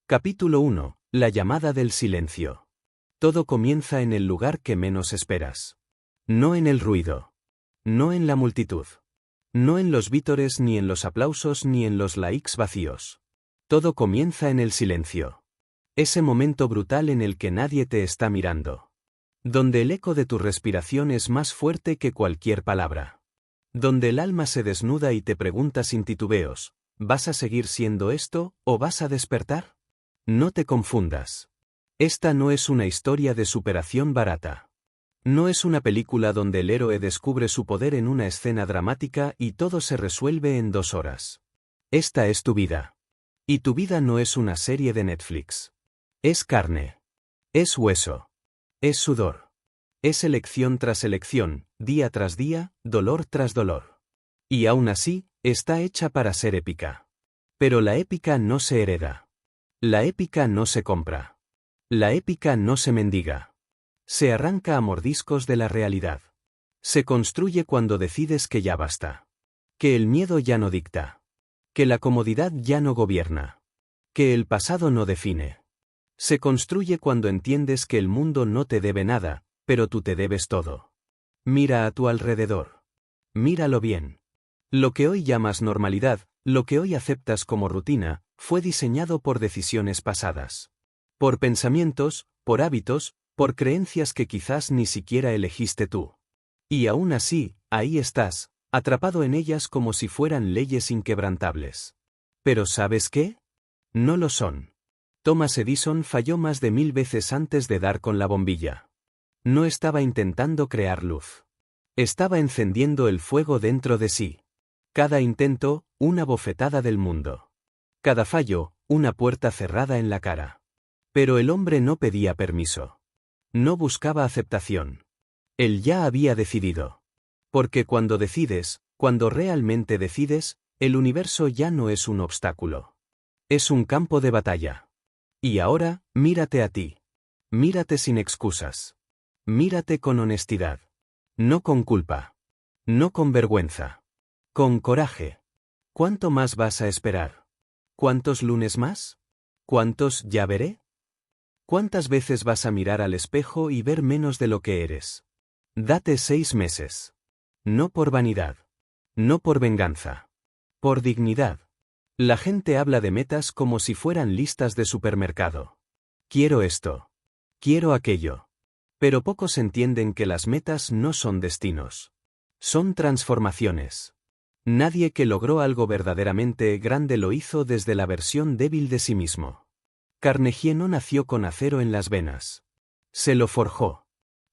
Capítulo 1. La llamada del silencio. Todo comienza en el lugar que menos esperas. No en el ruido. No en la multitud. No en los vítores ni en los aplausos ni en los likes vacíos. Todo comienza en el silencio. Ese momento brutal en el que nadie te está mirando. Donde el eco de tu respiración es más fuerte que cualquier palabra. Donde el alma se desnuda y te pregunta sin titubeos, ¿vas a seguir siendo esto o vas a despertar? No te confundas. Esta no es una historia de superación barata. No es una película donde el héroe descubre su poder en una escena dramática y todo se resuelve en 2 horas. Esta es tu vida. Y tu vida no es una serie de Netflix. Es carne. Es hueso. Es sudor. Es elección tras elección, día tras día, dolor tras dolor. Y aún así, está hecha para ser épica. Pero la épica no se hereda. La épica no se compra. La épica no se mendiga. Se arranca a mordiscos de la realidad. Se construye cuando decides que ya basta. Que el miedo ya no dicta. Que la comodidad ya no gobierna. Que el pasado no define. Se construye cuando entiendes que el mundo no te debe nada, pero tú te debes todo. Mira a tu alrededor. Míralo bien. Lo que hoy llamas normalidad, lo que hoy aceptas como rutina, fue diseñado por decisiones pasadas. Por pensamientos, por hábitos, por creencias que quizás ni siquiera elegiste tú. Y aún así, ahí estás, atrapado en ellas como si fueran leyes inquebrantables. Pero ¿sabes qué? No lo son. Thomas Edison falló más de 1000 veces antes de dar con la bombilla. No estaba intentando crear luz. Estaba encendiendo el fuego dentro de sí. Cada intento, una bofetada del mundo. Cada fallo, una puerta cerrada en la cara. Pero el hombre no pedía permiso. No buscaba aceptación. Él ya había decidido. Porque cuando decides, cuando realmente decides, el universo ya no es un obstáculo. Es un campo de batalla. Y ahora, mírate a ti. Mírate sin excusas. Mírate con honestidad. No con culpa. No con vergüenza. Con coraje. ¿Cuánto más vas a esperar? ¿Cuántos lunes más? ¿Cuántos ya veré? ¿Cuántas veces vas a mirar al espejo y ver menos de lo que eres? Date 6 meses. No por vanidad. No por venganza. Por dignidad. La gente habla de metas como si fueran listas de supermercado. Quiero esto. Quiero aquello. Pero pocos entienden que las metas no son destinos. Son transformaciones. Nadie que logró algo verdaderamente grande lo hizo desde la versión débil de sí mismo. Carnegie no nació con acero en las venas. Se lo forjó.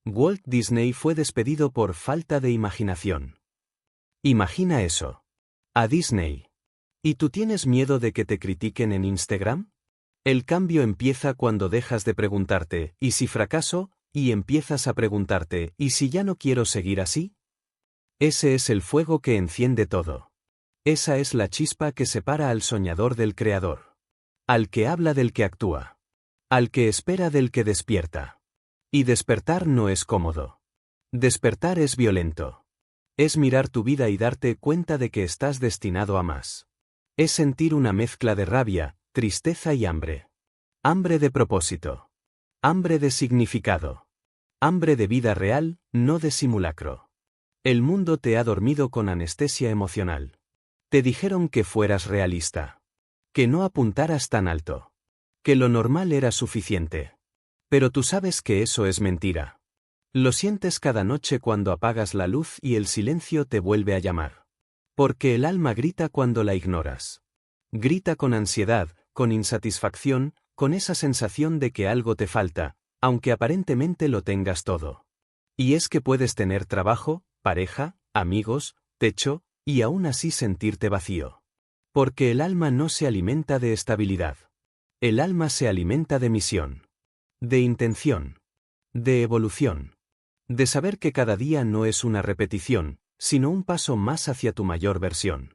Walt Disney fue despedido por falta de imaginación. Imagina eso. A Disney. ¿Y tú tienes miedo de que te critiquen en Instagram? El cambio empieza cuando dejas de preguntarte, ¿y si fracaso? Y empiezas a preguntarte, ¿y si ya no quiero seguir así? Ese es el fuego que enciende todo. Esa es la chispa que separa al soñador del creador. Al que habla del que actúa. Al que espera del que despierta. Y despertar no es cómodo. Despertar es violento. Es mirar tu vida y darte cuenta de que estás destinado a más. Es sentir una mezcla de rabia, tristeza y hambre. Hambre de propósito. Hambre de significado. Hambre de vida real, no de simulacro. El mundo te ha dormido con anestesia emocional. Te dijeron que fueras realista. Que no apuntaras tan alto. Que lo normal era suficiente. Pero tú sabes que eso es mentira. Lo sientes cada noche cuando apagas la luz y el silencio te vuelve a llamar. Porque el alma grita cuando la ignoras. Grita con ansiedad, con insatisfacción, con esa sensación de que algo te falta, aunque aparentemente lo tengas todo. Y es que puedes tener trabajo, pareja, amigos, techo, y aún así sentirte vacío. Porque el alma no se alimenta de estabilidad. El alma se alimenta de misión. De intención. De evolución. De saber que cada día no es una repetición, sino un paso más hacia tu mayor versión.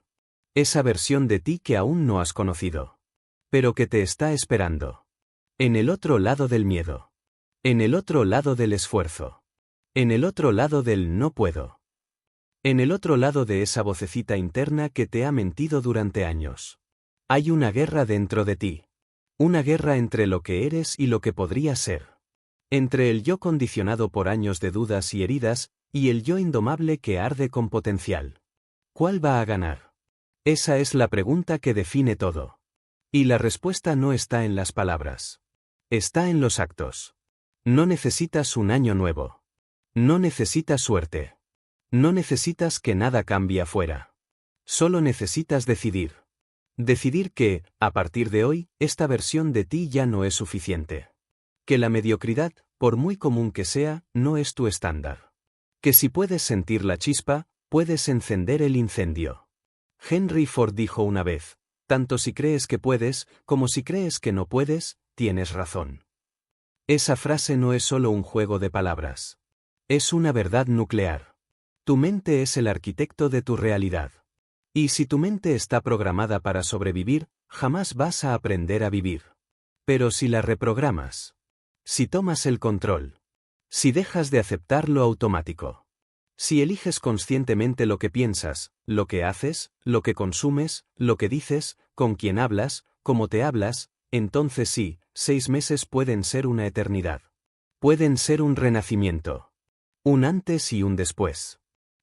Esa versión de ti que aún no has conocido. Pero que te está esperando. En el otro lado del miedo. En el otro lado del esfuerzo. En el otro lado del no puedo. En el otro lado de esa vocecita interna que te ha mentido durante años. Hay una guerra dentro de ti. Una guerra entre lo que eres y lo que podría ser. Entre el yo condicionado por años de dudas y heridas, y el yo indomable que arde con potencial. ¿Cuál va a ganar? Esa es la pregunta que define todo. Y la respuesta no está en las palabras. Está en los actos. No necesitas un año nuevo. No necesitas suerte. No necesitas que nada cambie afuera. Solo necesitas decidir. Decidir que, a partir de hoy, esta versión de ti ya no es suficiente. Que la mediocridad, por muy común que sea, no es tu estándar. Que si puedes sentir la chispa, puedes encender el incendio. Henry Ford dijo una vez, tanto si crees que puedes, como si crees que no puedes, tienes razón. Esa frase no es solo un juego de palabras. Es una verdad nuclear. Tu mente es el arquitecto de tu realidad. Y si tu mente está programada para sobrevivir, jamás vas a aprender a vivir. Pero si la reprogramas, si tomas el control, si dejas de aceptar lo automático, si eliges conscientemente lo que piensas, lo que haces, lo que consumes, lo que dices, con quién hablas, cómo te hablas, entonces sí, 6 meses pueden ser una eternidad. Pueden ser un renacimiento. Un antes y un después.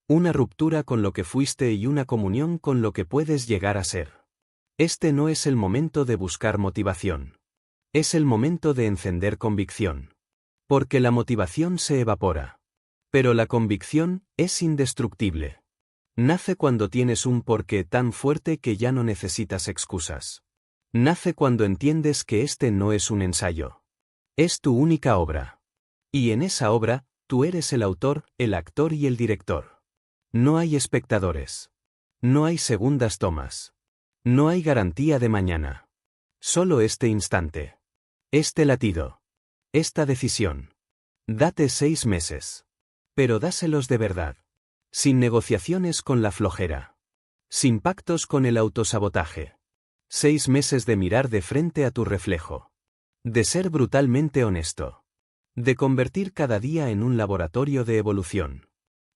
Una ruptura con lo que fuiste y una comunión con lo que puedes llegar a ser. Este no es el momento de buscar motivación. Es el momento de encender convicción. Porque la motivación se evapora. Pero la convicción es indestructible. Nace cuando tienes un porqué tan fuerte que ya no necesitas excusas. Nace cuando entiendes que este no es un ensayo. Es tu única obra. Y en esa obra, tú eres el autor, el actor y el director. No hay espectadores. No hay segundas tomas. No hay garantía de mañana. Solo este instante. Este latido. Esta decisión. Date 6 meses. Pero dáselos de verdad. Sin negociaciones con la flojera. Sin pactos con el autosabotaje. 6 meses de mirar de frente a tu reflejo. De ser brutalmente honesto. De convertir cada día en un laboratorio de evolución.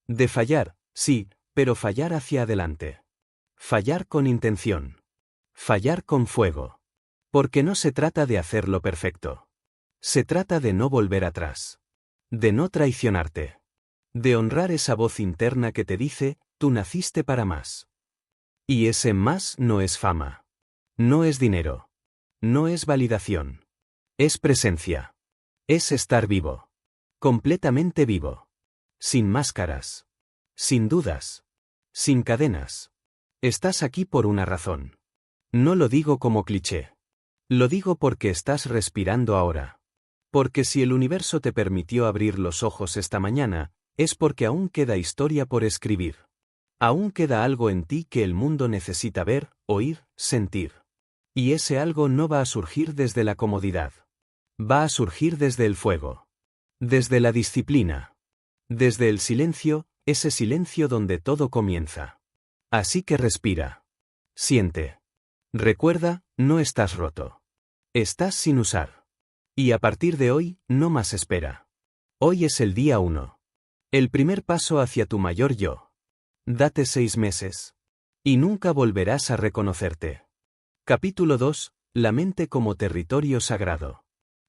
De fallar, sí, pero fallar hacia adelante. Fallar con intención. Fallar con fuego. Porque no se trata de hacerlo perfecto. Se trata de no volver atrás. De no traicionarte. De honrar esa voz interna que te dice, tú naciste para más. Y ese más no es fama. No es dinero. No es validación. Es presencia. Es estar vivo. Completamente vivo. Sin máscaras. Sin dudas. Sin cadenas. Estás aquí por una razón. No lo digo como cliché. Lo digo porque estás respirando ahora. Porque si el universo te permitió abrir los ojos esta mañana, es porque aún queda historia por escribir. Aún queda algo en ti que el mundo necesita ver, oír, sentir. Y ese algo no va a surgir desde la comodidad. Va a surgir desde el fuego. Desde la disciplina. Desde el silencio, ese silencio donde todo comienza. Así que respira. Siente. Recuerda, no estás roto. Estás sin usar. Y a partir de hoy, no más espera. Hoy es el día 1. El primer paso hacia tu mayor yo. Date 6 meses. Y nunca volverás a reconocerte. Capítulo 2. La mente como territorio sagrado.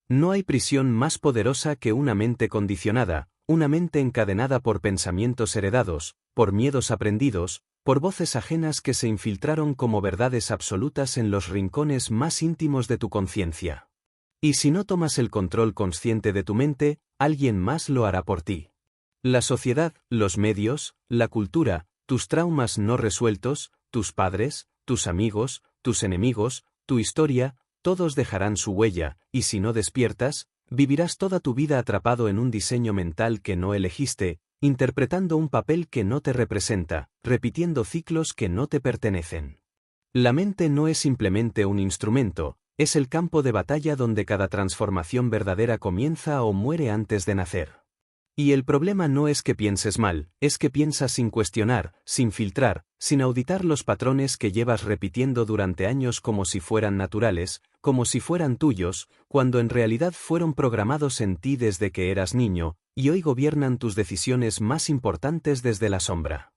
No hay prisión más poderosa que una mente condicionada, una mente encadenada por pensamientos heredados, por miedos aprendidos, por voces ajenas que se infiltraron como verdades absolutas en los rincones más íntimos de tu conciencia. Y si no tomas el control consciente de tu mente, alguien más lo hará por ti. La sociedad, los medios, la cultura, tus traumas no resueltos, tus padres, tus amigos, tus enemigos, tu historia, todos dejarán su huella, y si no despiertas, vivirás toda tu vida atrapado en un diseño mental que no elegiste, interpretando un papel que no te representa, repitiendo ciclos que no te pertenecen. La mente no es simplemente un instrumento, es el campo de batalla donde cada transformación verdadera comienza o muere antes de nacer. Y el problema no es que pienses mal, es que piensas sin cuestionar, sin filtrar, sin auditar los patrones que llevas repitiendo durante años como si fueran naturales, como si fueran tuyos, cuando en realidad fueron programados en ti desde que eras niño, y hoy gobiernan tus decisiones más importantes desde la sombra.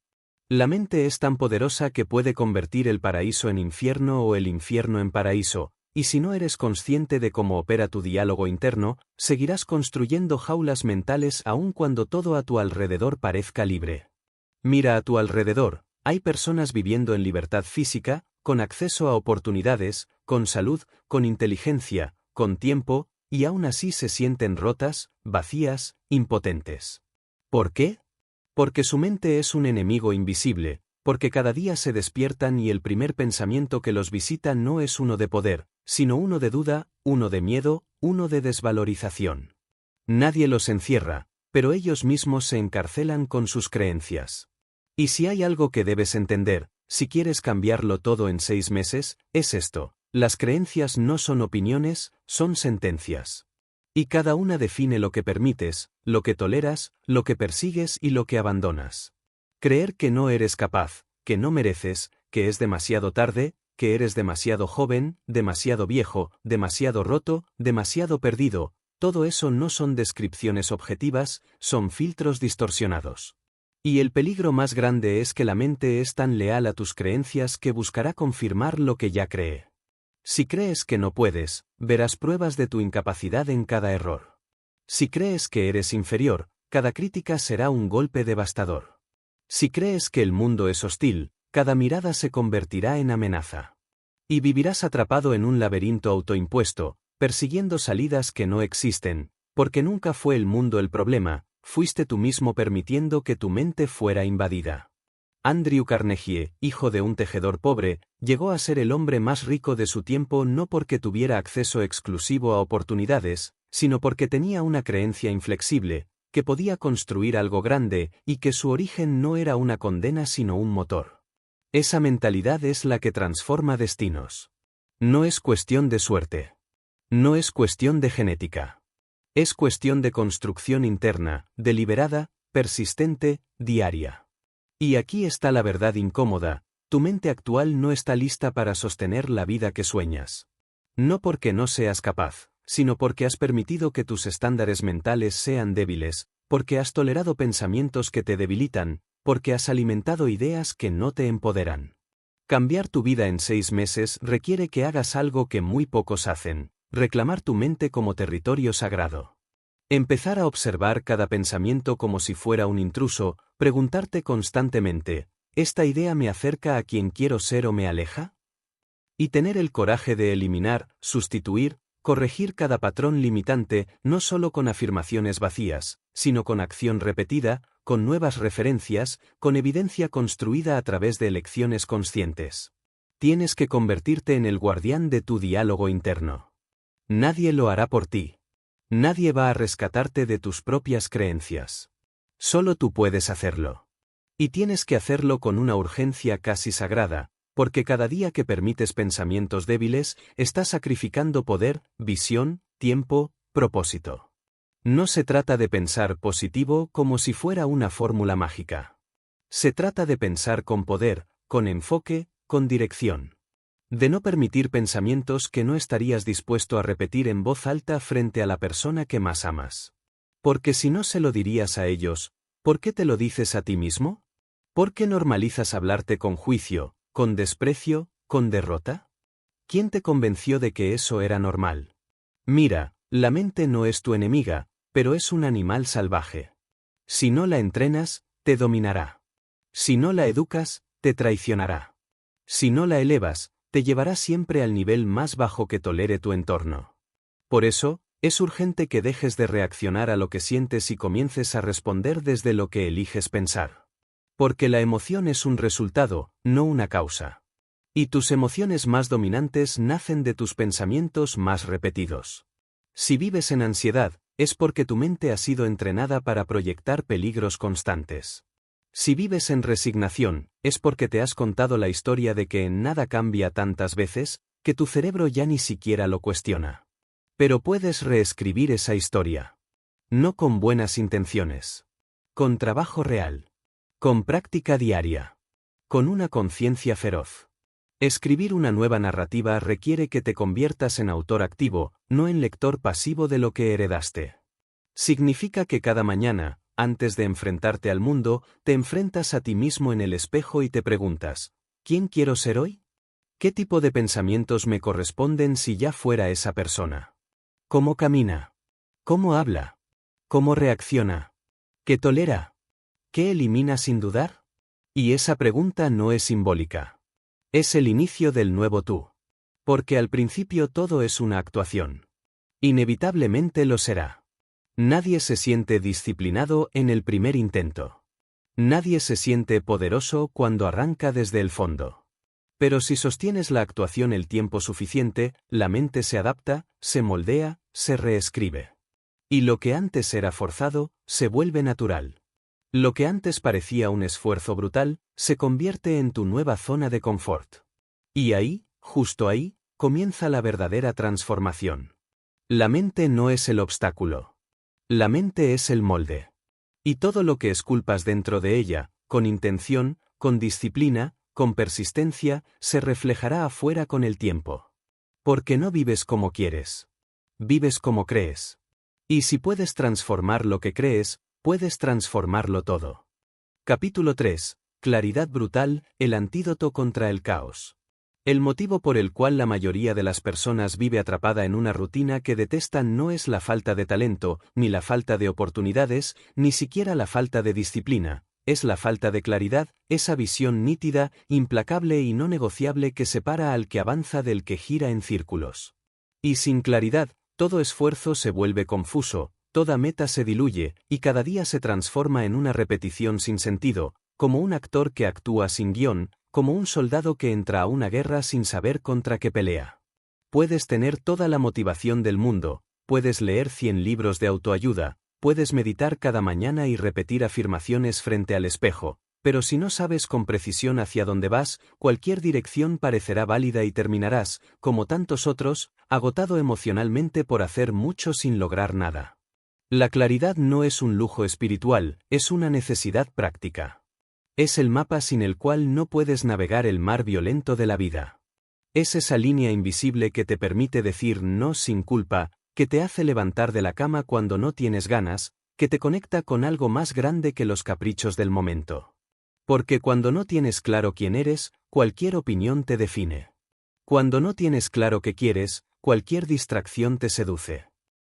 La mente es tan poderosa que puede convertir el paraíso en infierno o el infierno en paraíso, y si no eres consciente de cómo opera tu diálogo interno, seguirás construyendo jaulas mentales aun cuando todo a tu alrededor parezca libre. Mira a tu alrededor, hay personas viviendo en libertad física, con acceso a oportunidades, con salud, con inteligencia, con tiempo, y aún así se sienten rotas, vacías, impotentes. ¿Por qué? Porque su mente es un enemigo invisible, porque cada día se despiertan y el primer pensamiento que los visita no es uno de poder, sino uno de duda, uno de miedo, uno de desvalorización. Nadie los encierra, pero ellos mismos se encarcelan con sus creencias. Y si hay algo que debes entender, si quieres cambiarlo todo en 6 meses, es esto: las creencias no son opiniones, son sentencias. Y cada una define lo que permites, lo que toleras, lo que persigues y lo que abandonas. Creer que no eres capaz, que no mereces, que es demasiado tarde, que eres demasiado joven, demasiado viejo, demasiado roto, demasiado perdido, todo eso no son descripciones objetivas, son filtros distorsionados. Y el peligro más grande es que la mente es tan leal a tus creencias que buscará confirmar lo que ya cree. Si crees que no puedes, verás pruebas de tu incapacidad en cada error. Si crees que eres inferior, cada crítica será un golpe devastador. Si crees que el mundo es hostil, cada mirada se convertirá en amenaza. Y vivirás atrapado en un laberinto autoimpuesto, persiguiendo salidas que no existen, porque nunca fue el mundo el problema, fuiste tú mismo permitiendo que tu mente fuera invadida. Andrew Carnegie, hijo de un tejedor pobre, llegó a ser el hombre más rico de su tiempo no porque tuviera acceso exclusivo a oportunidades, sino porque tenía una creencia inflexible, que podía construir algo grande y que su origen no era una condena sino un motor. Esa mentalidad es la que transforma destinos. No es cuestión de suerte. No es cuestión de genética. Es cuestión de construcción interna, deliberada, persistente, diaria. Y aquí está la verdad incómoda: tu mente actual no está lista para sostener la vida que sueñas. No porque no seas capaz, sino porque has permitido que tus estándares mentales sean débiles, porque has tolerado pensamientos que te debilitan, porque has alimentado ideas que no te empoderan. Cambiar tu vida en 6 meses requiere que hagas algo que muy pocos hacen: reclamar tu mente como territorio sagrado. Empezar a observar cada pensamiento como si fuera un intruso, preguntarte constantemente: ¿esta idea me acerca a quien quiero ser o me aleja? Y tener el coraje de eliminar, sustituir, corregir cada patrón limitante, no solo con afirmaciones vacías, sino con acción repetida, con nuevas referencias, con evidencia construida a través de elecciones conscientes. Tienes que convertirte en el guardián de tu diálogo interno. Nadie lo hará por ti. Nadie va a rescatarte de tus propias creencias. Solo tú puedes hacerlo. Y tienes que hacerlo con una urgencia casi sagrada, porque cada día que permites pensamientos débiles, estás sacrificando poder, visión, tiempo, propósito. No se trata de pensar positivo como si fuera una fórmula mágica. Se trata de pensar con poder, con enfoque, con dirección. De no permitir pensamientos que no estarías dispuesto a repetir en voz alta frente a la persona que más amas. Porque si no se lo dirías a ellos, ¿por qué te lo dices a ti mismo? ¿Por qué normalizas hablarte con juicio, con desprecio, con derrota? ¿Quién te convenció de que eso era normal? Mira, la mente no es tu enemiga, pero es un animal salvaje. Si no la entrenas, te dominará. Si no la educas, te traicionará. Si no la elevas, te llevará siempre al nivel más bajo que tolere tu entorno. Por eso, es urgente que dejes de reaccionar a lo que sientes y comiences a responder desde lo que eliges pensar. Porque la emoción es un resultado, no una causa. Y tus emociones más dominantes nacen de tus pensamientos más repetidos. Si vives en ansiedad, es porque tu mente ha sido entrenada para proyectar peligros constantes. Si vives en resignación, es porque te has contado la historia de que nada cambia tantas veces, que tu cerebro ya ni siquiera lo cuestiona. Pero puedes reescribir esa historia. No con buenas intenciones. Con trabajo real. Con práctica diaria. Con una conciencia feroz. Escribir una nueva narrativa requiere que te conviertas en autor activo, no en lector pasivo de lo que heredaste. Significa que cada mañana, antes de enfrentarte al mundo, te enfrentas a ti mismo en el espejo y te preguntas: ¿quién quiero ser hoy? ¿Qué tipo de pensamientos me corresponden si ya fuera esa persona? ¿Cómo camina? ¿Cómo habla? ¿Cómo reacciona? ¿Qué tolera? ¿Qué elimina sin dudar? Y esa pregunta no es simbólica. Es el inicio del nuevo tú. Porque al principio todo es una actuación. Inevitablemente lo será. Nadie se siente disciplinado en el primer intento. Nadie se siente poderoso cuando arranca desde el fondo. Pero si sostienes la actuación el tiempo suficiente, la mente se adapta, se moldea, se reescribe. Y lo que antes era forzado, se vuelve natural. Lo que antes parecía un esfuerzo brutal, se convierte en tu nueva zona de confort. Y ahí, justo ahí, comienza la verdadera transformación. La mente no es el obstáculo. La mente es el molde. Y todo lo que esculpas dentro de ella, con intención, con disciplina, con persistencia, se reflejará afuera con el tiempo. Porque no vives como quieres. Vives como crees. Y si puedes transformar lo que crees, puedes transformarlo todo. Capítulo 3. Claridad brutal, el antídoto contra el caos. El motivo por el cual la mayoría de las personas vive atrapada en una rutina que detestan no es la falta de talento, ni la falta de oportunidades, ni siquiera la falta de disciplina, es la falta de claridad, esa visión nítida, implacable y no negociable que separa al que avanza del que gira en círculos. Y sin claridad, todo esfuerzo se vuelve confuso, toda meta se diluye, y cada día se transforma en una repetición sin sentido, como un actor que actúa sin guión, como un soldado que entra a una guerra sin saber contra qué pelea. Puedes tener toda la motivación del mundo, puedes leer 100 libros de autoayuda, puedes meditar cada mañana y repetir afirmaciones frente al espejo, pero si no sabes con precisión hacia dónde vas, cualquier dirección parecerá válida y terminarás, como tantos otros, agotado emocionalmente por hacer mucho sin lograr nada. La claridad no es un lujo espiritual, es una necesidad práctica. Es el mapa sin el cual no puedes navegar el mar violento de la vida. Es esa línea invisible que te permite decir no sin culpa, que te hace levantar de la cama cuando no tienes ganas, que te conecta con algo más grande que los caprichos del momento. Porque cuando no tienes claro quién eres, cualquier opinión te define. Cuando no tienes claro qué quieres, cualquier distracción te seduce.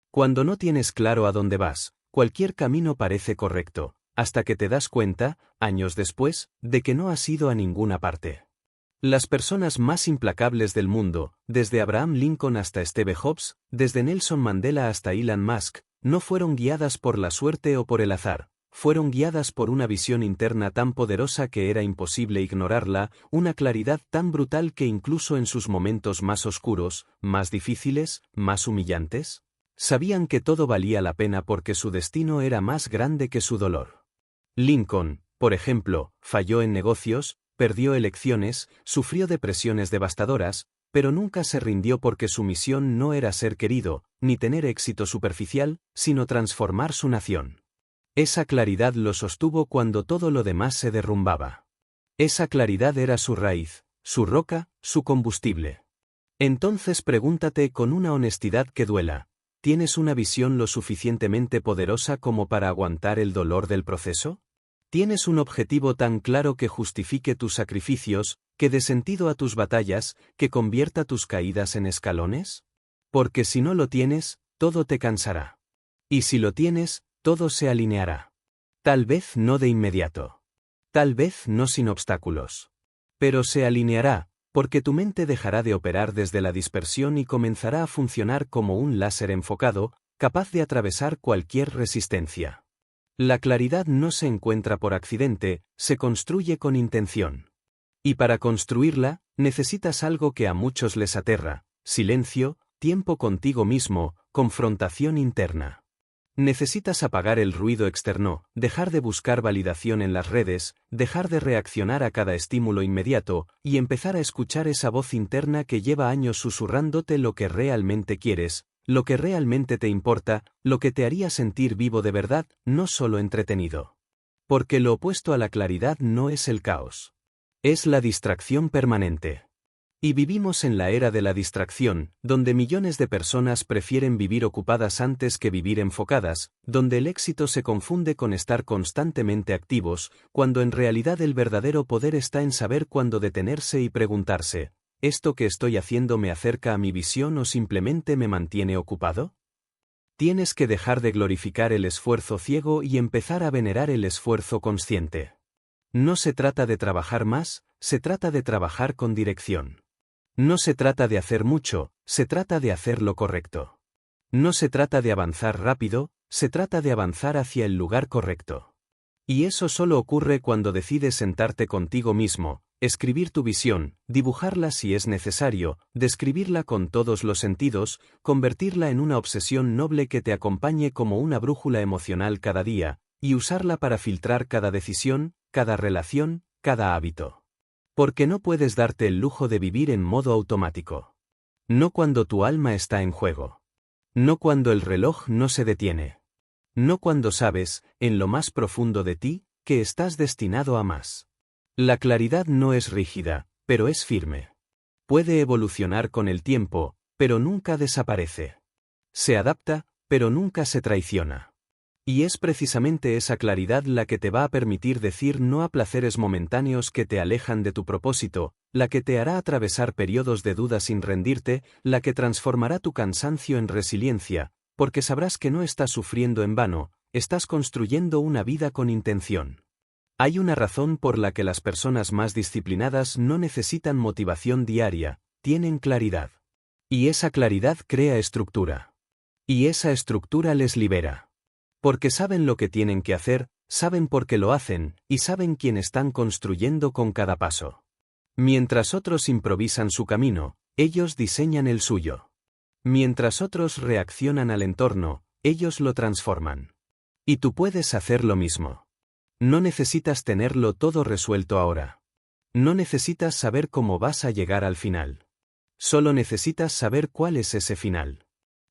Cuando no tienes claro a dónde vas, cualquier camino parece correcto, hasta que te das cuenta, años después, de que no has ido a ninguna parte. Las personas más implacables del mundo, desde Abraham Lincoln hasta Steve Jobs, desde Nelson Mandela hasta Elon Musk, no fueron guiadas por la suerte o por el azar, fueron guiadas por una visión interna tan poderosa que era imposible ignorarla, una claridad tan brutal que incluso en sus momentos más oscuros, más difíciles, más humillantes, sabían que todo valía la pena porque su destino era más grande que su dolor. Lincoln, por ejemplo, falló en negocios, perdió elecciones, sufrió depresiones devastadoras, pero nunca se rindió porque su misión no era ser querido, ni tener éxito superficial, sino transformar su nación. Esa claridad lo sostuvo cuando todo lo demás se derrumbaba. Esa claridad era su raíz, su roca, su combustible. Entonces pregúntate con una honestidad que duela, ¿tienes una visión lo suficientemente poderosa como para aguantar el dolor del proceso? ¿Tienes un objetivo tan claro que justifique tus sacrificios, que dé sentido a tus batallas, que convierta tus caídas en escalones? Porque si no lo tienes, todo te cansará. Y si lo tienes, todo se alineará. Tal vez no de inmediato. Tal vez no sin obstáculos. Pero se alineará, porque tu mente dejará de operar desde la dispersión y comenzará a funcionar como un láser enfocado, capaz de atravesar cualquier resistencia. La claridad no se encuentra por accidente, se construye con intención. Y para construirla, necesitas algo que a muchos les aterra: silencio, tiempo contigo mismo, confrontación interna. Necesitas apagar el ruido externo, dejar de buscar validación en las redes, dejar de reaccionar a cada estímulo inmediato, y empezar a escuchar esa voz interna que lleva años susurrándote lo que realmente quieres, lo que realmente te importa, lo que te haría sentir vivo de verdad, no solo entretenido. Porque lo opuesto a la claridad no es el caos. Es la distracción permanente. Y vivimos en la era de la distracción, donde millones de personas prefieren vivir ocupadas antes que vivir enfocadas, donde el éxito se confunde con estar constantemente activos, cuando en realidad el verdadero poder está en saber cuándo detenerse y preguntarse: ¿esto que estoy haciendo me acerca a mi visión o simplemente me mantiene ocupado? Tienes que dejar de glorificar el esfuerzo ciego y empezar a venerar el esfuerzo consciente. No se trata de trabajar más, se trata de trabajar con dirección. No se trata de hacer mucho, se trata de hacer lo correcto. No se trata de avanzar rápido, se trata de avanzar hacia el lugar correcto. Y eso solo ocurre cuando decides sentarte contigo mismo, escribir tu visión, dibujarla si es necesario, describirla con todos los sentidos, convertirla en una obsesión noble que te acompañe como una brújula emocional cada día, y usarla para filtrar cada decisión, cada relación, cada hábito. Porque no puedes darte el lujo de vivir en modo automático. No cuando tu alma está en juego. No cuando el reloj no se detiene. No cuando sabes, en lo más profundo de ti, que estás destinado a más. La claridad no es rígida, pero es firme. Puede evolucionar con el tiempo, pero nunca desaparece. Se adapta, pero nunca se traiciona. Y es precisamente esa claridad la que te va a permitir decir no a placeres momentáneos que te alejan de tu propósito, la que te hará atravesar periodos de duda sin rendirte, la que transformará tu cansancio en resiliencia, porque sabrás que no estás sufriendo en vano, estás construyendo una vida con intención. Hay una razón por la que las personas más disciplinadas no necesitan motivación diaria, tienen claridad. Y esa claridad crea estructura. Y esa estructura les libera. Porque saben lo que tienen que hacer, saben por qué lo hacen, y saben quién están construyendo con cada paso. Mientras otros improvisan su camino, ellos diseñan el suyo. Mientras otros reaccionan al entorno, ellos lo transforman. Y tú puedes hacer lo mismo. No necesitas tenerlo todo resuelto ahora. No necesitas saber cómo vas a llegar al final. Solo necesitas saber cuál es ese final.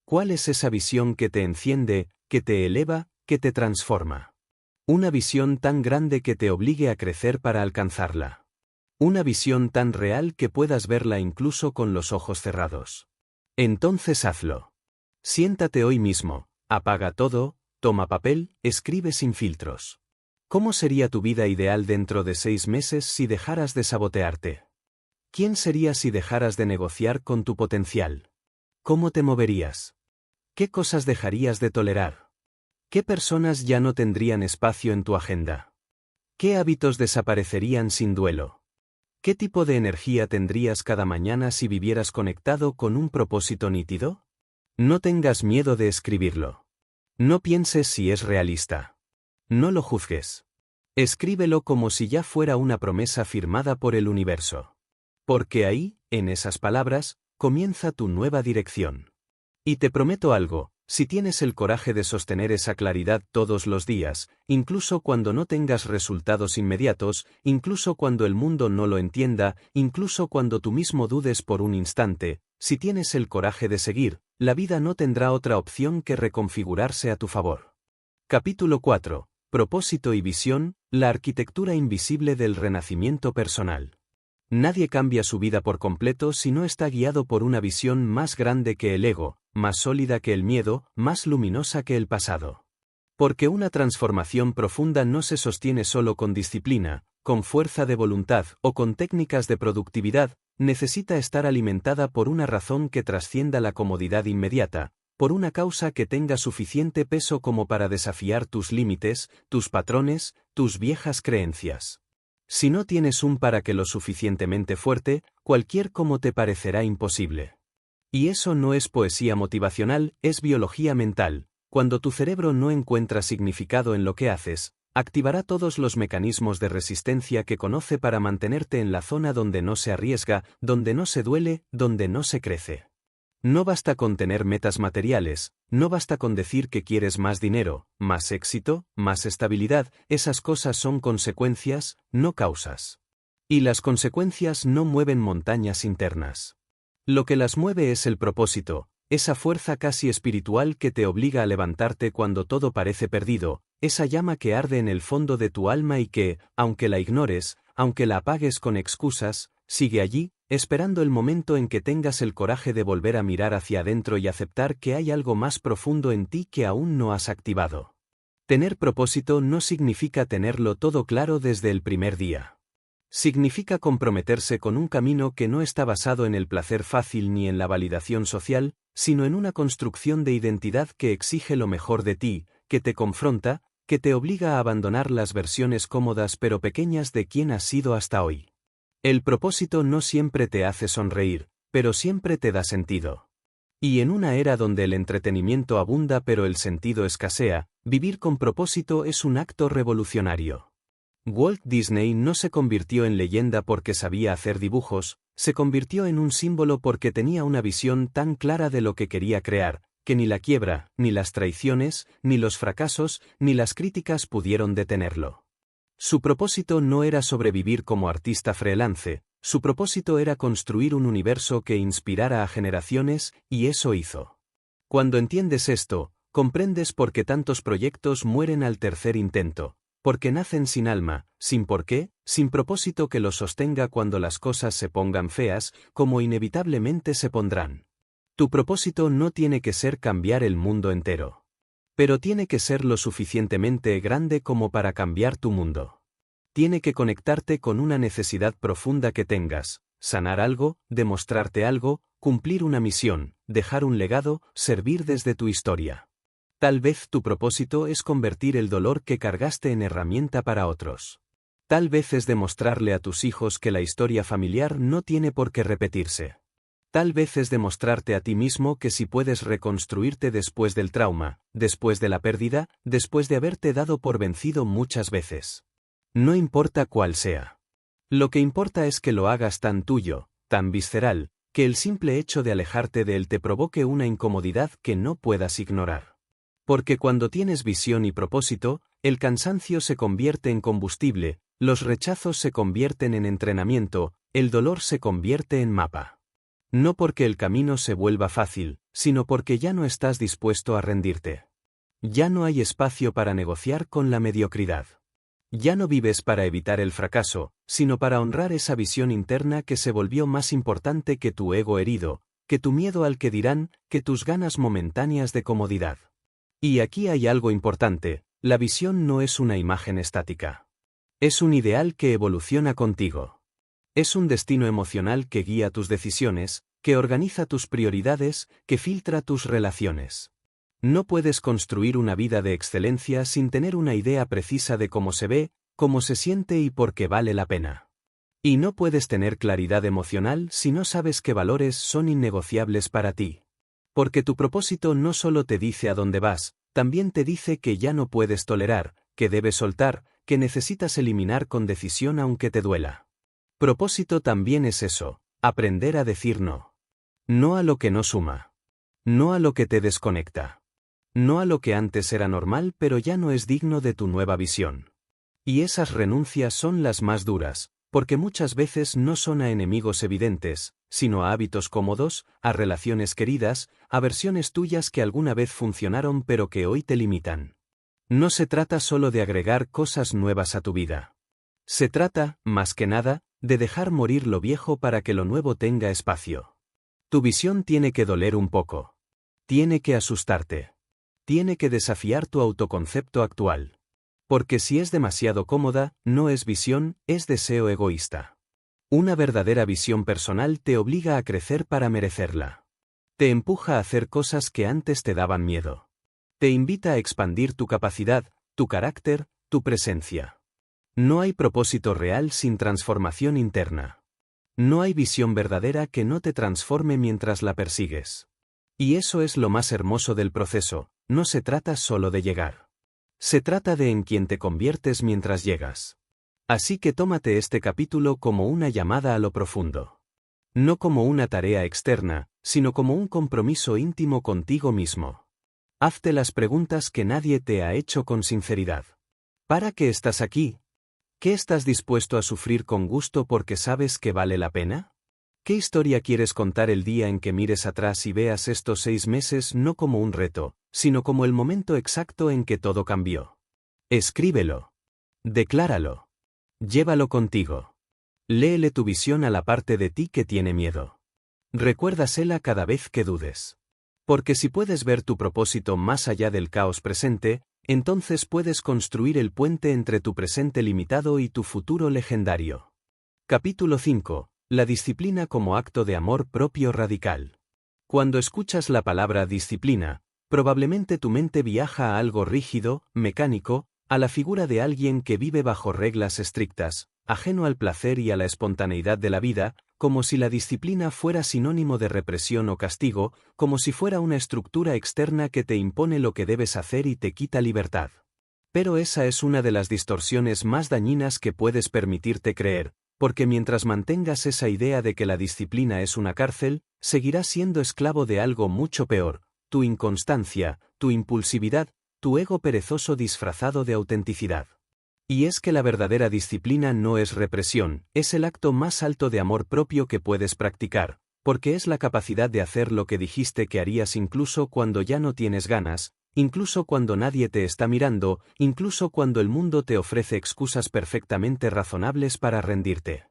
¿Cuál es esa visión que te enciende, que te eleva, que te transforma? Una visión tan grande que te obligue a crecer para alcanzarla. Una visión tan real que puedas verla incluso con los ojos cerrados. Entonces hazlo. Siéntate hoy mismo, apaga todo, toma papel, escribe sin filtros. ¿Cómo sería tu vida ideal dentro de 6 meses si dejaras de sabotearte? ¿Quién serías si dejaras de negociar con tu potencial? ¿Cómo te moverías? ¿Qué cosas dejarías de tolerar? ¿Qué personas ya no tendrían espacio en tu agenda? ¿Qué hábitos desaparecerían sin duelo? ¿Qué tipo de energía tendrías cada mañana si vivieras conectado con un propósito nítido? No tengas miedo de escribirlo. No pienses si es realista. No lo juzgues. Escríbelo como si ya fuera una promesa firmada por el universo. Porque ahí, en esas palabras, comienza tu nueva dirección. Y te prometo algo, si tienes el coraje de sostener esa claridad todos los días, incluso cuando no tengas resultados inmediatos, incluso cuando el mundo no lo entienda, incluso cuando tú mismo dudes por un instante, si tienes el coraje de seguir, la vida no tendrá otra opción que reconfigurarse a tu favor. Capítulo 4. Propósito y visión, la arquitectura invisible del renacimiento personal. Nadie cambia su vida por completo si no está guiado por una visión más grande que el ego, más sólida que el miedo, más luminosa que el pasado. Porque una transformación profunda no se sostiene solo con disciplina, con fuerza de voluntad o con técnicas de productividad, necesita estar alimentada por una razón que trascienda la comodidad inmediata, por una causa que tenga suficiente peso como para desafiar tus límites, tus patrones, tus viejas creencias. Si no tienes un para qué lo suficientemente fuerte, cualquier cómo te parecerá imposible. Y eso no es poesía motivacional, es biología mental. Cuando tu cerebro no encuentra significado en lo que haces, activará todos los mecanismos de resistencia que conoce para mantenerte en la zona donde no se arriesga, donde no se duele, donde no se crece. No basta con tener metas materiales, no basta con decir que quieres más dinero, más éxito, más estabilidad, esas cosas son consecuencias, no causas. Y las consecuencias no mueven montañas internas. Lo que las mueve es el propósito, esa fuerza casi espiritual que te obliga a levantarte cuando todo parece perdido, esa llama que arde en el fondo de tu alma y que, aunque la ignores, aunque la apagues con excusas, sigue allí, esperando el momento en que tengas el coraje de volver a mirar hacia adentro y aceptar que hay algo más profundo en ti que aún no has activado. Tener propósito no significa tenerlo todo claro desde el primer día. Significa comprometerse con un camino que no está basado en el placer fácil ni en la validación social, sino en una construcción de identidad que exige lo mejor de ti, que te confronta, que te obliga a abandonar las versiones cómodas pero pequeñas de quién has sido hasta hoy. El propósito no siempre te hace sonreír, pero siempre te da sentido. Y en una era donde el entretenimiento abunda pero el sentido escasea, vivir con propósito es un acto revolucionario. Walt Disney no se convirtió en leyenda porque sabía hacer dibujos, se convirtió en un símbolo porque tenía una visión tan clara de lo que quería crear, que ni la quiebra, ni las traiciones, ni los fracasos, ni las críticas pudieron detenerlo. Su propósito no era sobrevivir como artista freelance, su propósito era construir un universo que inspirara a generaciones, y eso hizo. Cuando entiendes esto, comprendes por qué tantos proyectos mueren al tercer intento, porque nacen sin alma, sin porqué, sin propósito que los sostenga cuando las cosas se pongan feas, como inevitablemente se pondrán. Tu propósito no tiene que ser cambiar el mundo entero. Pero tiene que ser lo suficientemente grande como para cambiar tu mundo. Tiene que conectarte con una necesidad profunda que tengas, sanar algo, demostrarte algo, cumplir una misión, dejar un legado, servir desde tu historia. Tal vez tu propósito es convertir el dolor que cargaste en herramienta para otros. Tal vez es demostrarle a tus hijos que la historia familiar no tiene por qué repetirse. Tal vez es demostrarte a ti mismo que si puedes reconstruirte después del trauma, después de la pérdida, después de haberte dado por vencido muchas veces. No importa cuál sea. Lo que importa es que lo hagas tan tuyo, tan visceral, que el simple hecho de alejarte de él te provoque una incomodidad que no puedas ignorar. Porque cuando tienes visión y propósito, el cansancio se convierte en combustible, los rechazos se convierten en entrenamiento, el dolor se convierte en mapa. No porque el camino se vuelva fácil, sino porque ya no estás dispuesto a rendirte. Ya no hay espacio para negociar con la mediocridad. Ya no vives para evitar el fracaso, sino para honrar esa visión interna que se volvió más importante que tu ego herido, que tu miedo al que dirán, que tus ganas momentáneas de comodidad. Y aquí hay algo importante, la visión no es una imagen estática. Es un ideal que evoluciona contigo. Es un destino emocional que guía tus decisiones, que organiza tus prioridades, que filtra tus relaciones. No puedes construir una vida de excelencia sin tener una idea precisa de cómo se ve, cómo se siente y por qué vale la pena. Y no puedes tener claridad emocional si no sabes qué valores son innegociables para ti. Porque tu propósito no solo te dice a dónde vas, también te dice que ya no puedes tolerar, que debes soltar, que necesitas eliminar con decisión aunque te duela. Propósito también es eso, aprender a decir no. No a lo que no suma. No a lo que te desconecta. No a lo que antes era normal pero ya no es digno de tu nueva visión. Y esas renuncias son las más duras, porque muchas veces no son a enemigos evidentes, sino a hábitos cómodos, a relaciones queridas, a versiones tuyas que alguna vez funcionaron pero que hoy te limitan. No se trata solo de agregar cosas nuevas a tu vida. Se trata, más que nada, de dejar morir lo viejo para que lo nuevo tenga espacio. Tu visión tiene que doler un poco. Tiene que asustarte. Tiene que desafiar tu autoconcepto actual. Porque si es demasiado cómoda, no es visión, es deseo egoísta. Una verdadera visión personal te obliga a crecer para merecerla. Te empuja a hacer cosas que antes te daban miedo. Te invita a expandir tu capacidad, tu carácter, tu presencia. No hay propósito real sin transformación interna. No hay visión verdadera que no te transforme mientras la persigues. Y eso es lo más hermoso del proceso, no se trata solo de llegar. Se trata de en quien te conviertes mientras llegas. Así que tómate este capítulo como una llamada a lo profundo. No como una tarea externa, sino como un compromiso íntimo contigo mismo. Hazte las preguntas que nadie te ha hecho con sinceridad. ¿Para qué estás aquí? ¿Qué estás dispuesto a sufrir con gusto porque sabes que vale la pena? ¿Qué historia quieres contar el día en que mires atrás y veas estos 6 meses no como un reto, sino como el momento exacto en que todo cambió? Escríbelo. Decláralo. Llévalo contigo. Léele tu visión a la parte de ti que tiene miedo. Recuérdasela cada vez que dudes. Porque si puedes ver tu propósito más allá del caos presente, entonces puedes construir el puente entre tu presente limitado y tu futuro legendario. Capítulo 5. La disciplina como acto de amor propio radical. Cuando escuchas la palabra disciplina, probablemente tu mente viaja a algo rígido, mecánico, a la figura de alguien que vive bajo reglas estrictas, ajeno al placer y a la espontaneidad de la vida, como si la disciplina fuera sinónimo de represión o castigo, como si fuera una estructura externa que te impone lo que debes hacer y te quita libertad. Pero esa es una de las distorsiones más dañinas que puedes permitirte creer, porque mientras mantengas esa idea de que la disciplina es una cárcel, seguirás siendo esclavo de algo mucho peor, tu inconstancia, tu impulsividad, tu ego perezoso disfrazado de autenticidad. Y es que la verdadera disciplina no es represión, es el acto más alto de amor propio que puedes practicar, porque es la capacidad de hacer lo que dijiste que harías incluso cuando ya no tienes ganas, incluso cuando nadie te está mirando, incluso cuando el mundo te ofrece excusas perfectamente razonables para rendirte.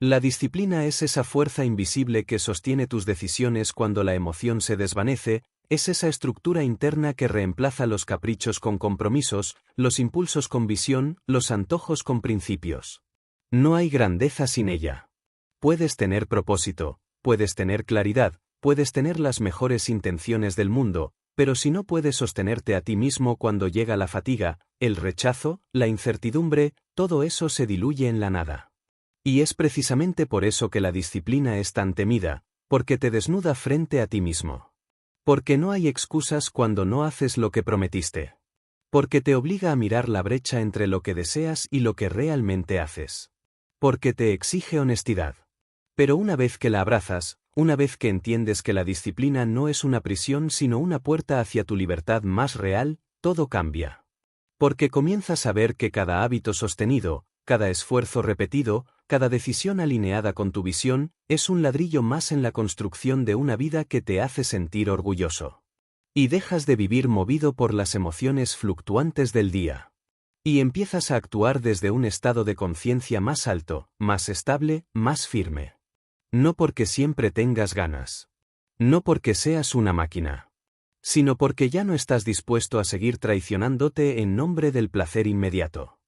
La disciplina es esa fuerza invisible que sostiene tus decisiones cuando la emoción se desvanece, es esa estructura interna que reemplaza los caprichos con compromisos, los impulsos con visión, los antojos con principios. No hay grandeza sin ella. Puedes tener propósito, puedes tener claridad, puedes tener las mejores intenciones del mundo, pero si no puedes sostenerte a ti mismo cuando llega la fatiga, el rechazo, la incertidumbre, todo eso se diluye en la nada. Y es precisamente por eso que la disciplina es tan temida, porque te desnuda frente a ti mismo. Porque no hay excusas cuando no haces lo que prometiste. Porque te obliga a mirar la brecha entre lo que deseas y lo que realmente haces. Porque te exige honestidad. Pero una vez que la abrazas, una vez que entiendes que la disciplina no es una prisión sino una puerta hacia tu libertad más real, todo cambia. Porque comienzas a ver que cada hábito sostenido, cada esfuerzo repetido, cada decisión alineada con tu visión, es un ladrillo más en la construcción de una vida que te hace sentir orgulloso. Y dejas de vivir movido por las emociones fluctuantes del día. Y empiezas a actuar desde un estado de conciencia más alto, más estable, más firme. No porque siempre tengas ganas. No porque seas una máquina. Sino porque ya no estás dispuesto a seguir traicionándote en nombre del placer inmediato.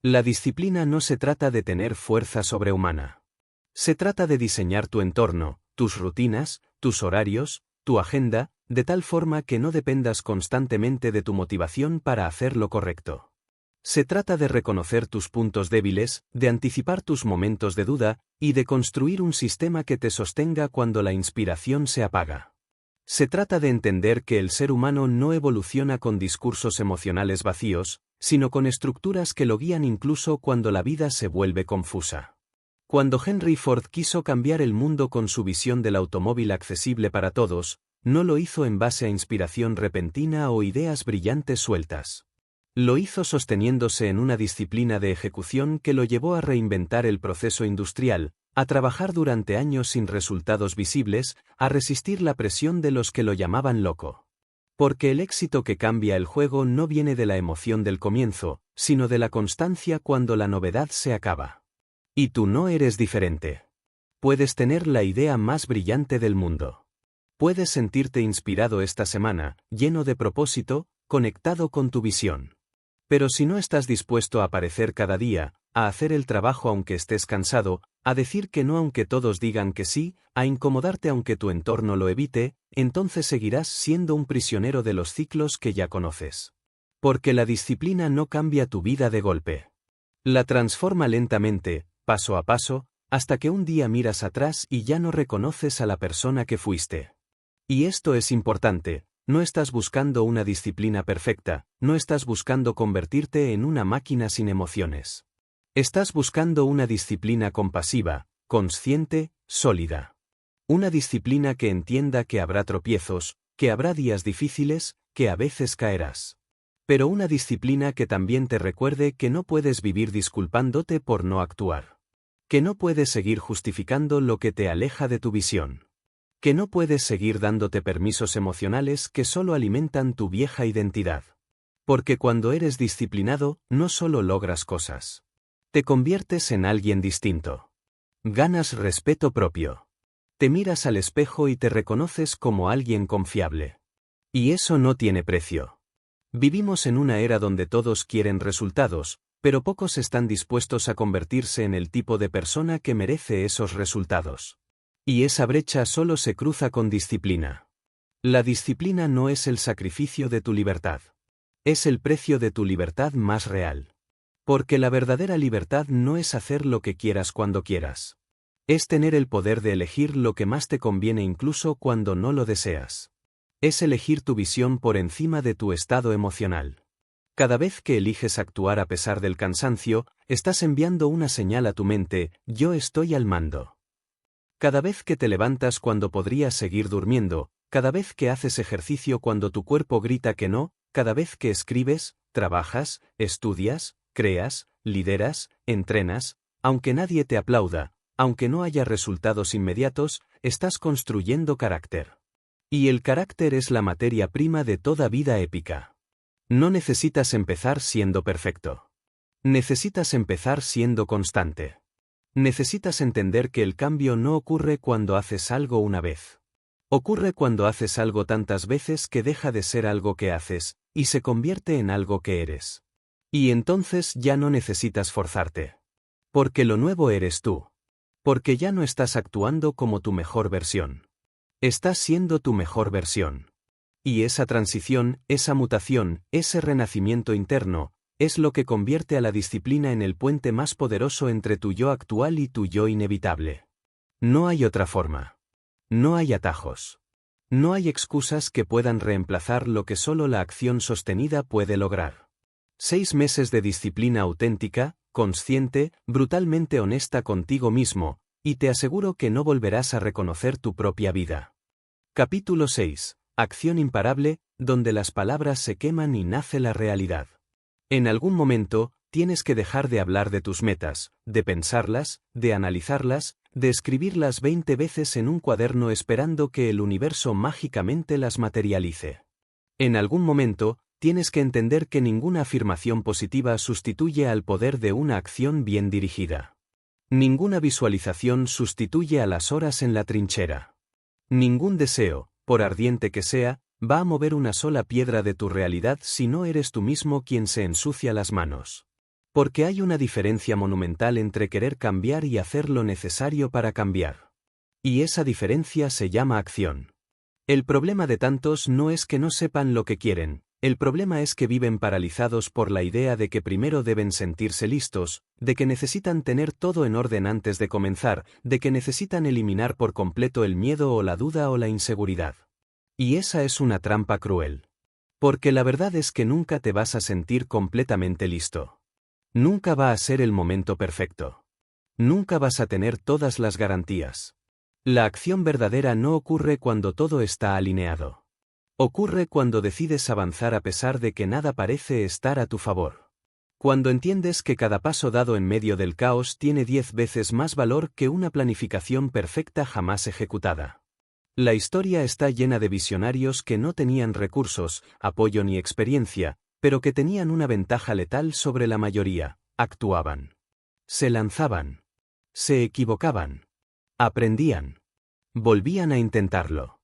La disciplina no se trata de tener fuerza sobrehumana. Se trata de diseñar tu entorno, tus rutinas, tus horarios, tu agenda, de tal forma que no dependas constantemente de tu motivación para hacer lo correcto. Se trata de reconocer tus puntos débiles, de anticipar tus momentos de duda, y de construir un sistema que te sostenga cuando la inspiración se apaga. Se trata de entender que el ser humano no evoluciona con discursos emocionales vacíos, sino con estructuras que lo guían incluso cuando la vida se vuelve confusa. Cuando Henry Ford quiso cambiar el mundo con su visión del automóvil accesible para todos, no lo hizo en base a inspiración repentina o ideas brillantes sueltas. Lo hizo sosteniéndose en una disciplina de ejecución que lo llevó a reinventar el proceso industrial, a trabajar durante años sin resultados visibles, a resistir la presión de los que lo llamaban loco. Porque el éxito que cambia el juego no viene de la emoción del comienzo, sino de la constancia cuando la novedad se acaba. Y tú no eres diferente. Puedes tener la idea más brillante del mundo. Puedes sentirte inspirado esta semana, lleno de propósito, conectado con tu visión. Pero si no estás dispuesto a aparecer cada día, a hacer el trabajo aunque estés cansado, a decir que no aunque todos digan que sí, a incomodarte aunque tu entorno lo evite, entonces seguirás siendo un prisionero de los ciclos que ya conoces. Porque la disciplina no cambia tu vida de golpe. La transforma lentamente, paso a paso, hasta que un día miras atrás y ya no reconoces a la persona que fuiste. Y esto es importante. No estás buscando una disciplina perfecta, no estás buscando convertirte en una máquina sin emociones. Estás buscando una disciplina compasiva, consciente, sólida. Una disciplina que entienda que habrá tropiezos, que habrá días difíciles, que a veces caerás. Pero una disciplina que también te recuerde que no puedes vivir disculpándote por no actuar. Que no puedes seguir justificando lo que te aleja de tu visión. Que no puedes seguir dándote permisos emocionales que solo alimentan tu vieja identidad. Porque cuando eres disciplinado, no solo logras cosas. Te conviertes en alguien distinto. Ganas respeto propio. Te miras al espejo y te reconoces como alguien confiable. Y eso no tiene precio. Vivimos en una era donde todos quieren resultados, pero pocos están dispuestos a convertirse en el tipo de persona que merece esos resultados. Y esa brecha solo se cruza con disciplina. La disciplina no es el sacrificio de tu libertad. Es el precio de tu libertad más real. Porque la verdadera libertad no es hacer lo que quieras cuando quieras. Es tener el poder de elegir lo que más te conviene incluso cuando no lo deseas. Es elegir tu visión por encima de tu estado emocional. Cada vez que eliges actuar a pesar del cansancio, estás enviando una señal a tu mente: yo estoy al mando. Cada vez que te levantas cuando podrías seguir durmiendo, cada vez que haces ejercicio cuando tu cuerpo grita que no, cada vez que escribes, trabajas, estudias, creas, lideras, entrenas, aunque nadie te aplauda, aunque no haya resultados inmediatos, estás construyendo carácter. Y el carácter es la materia prima de toda vida épica. No necesitas empezar siendo perfecto. Necesitas empezar siendo constante. Necesitas entender que el cambio no ocurre cuando haces algo una vez. Ocurre cuando haces algo tantas veces que deja de ser algo que haces, y se convierte en algo que eres. Y entonces ya no necesitas forzarte. Porque lo nuevo eres tú. Porque ya no estás actuando como tu mejor versión. Estás siendo tu mejor versión. Y esa transición, esa mutación, ese renacimiento interno, es lo que convierte a la disciplina en el puente más poderoso entre tu yo actual y tu yo inevitable. No hay otra forma. No hay atajos. No hay excusas que puedan reemplazar lo que solo la acción sostenida puede lograr. 6 meses de disciplina auténtica, consciente, brutalmente honesta contigo mismo, y te aseguro que no volverás a reconocer tu propia vida. Capítulo 6. Acción imparable, donde las palabras se queman y nace la realidad. En algún momento, tienes que dejar de hablar de tus metas, de pensarlas, de analizarlas, de escribirlas 20 veces en un cuaderno esperando que el universo mágicamente las materialice. En algún momento, tienes que entender que ninguna afirmación positiva sustituye al poder de una acción bien dirigida. Ninguna visualización sustituye a las horas en la trinchera. Ningún deseo, por ardiente que sea, va a mover una sola piedra de tu realidad si no eres tú mismo quien se ensucia las manos. Porque hay una diferencia monumental entre querer cambiar y hacer lo necesario para cambiar. Y esa diferencia se llama acción. El problema de tantos no es que no sepan lo que quieren, el problema es que viven paralizados por la idea de que primero deben sentirse listos, de que necesitan tener todo en orden antes de comenzar, de que necesitan eliminar por completo el miedo o la duda o la inseguridad. Y esa es una trampa cruel. Porque la verdad es que nunca te vas a sentir completamente listo. Nunca va a ser el momento perfecto. Nunca vas a tener todas las garantías. La acción verdadera no ocurre cuando todo está alineado. Ocurre cuando decides avanzar a pesar de que nada parece estar a tu favor. Cuando entiendes que cada paso dado en medio del caos tiene 10 veces más valor que una planificación perfecta jamás ejecutada. La historia está llena de visionarios que no tenían recursos, apoyo ni experiencia, pero que tenían una ventaja letal sobre la mayoría: actuaban. Se lanzaban. Se equivocaban. Aprendían. Volvían a intentarlo.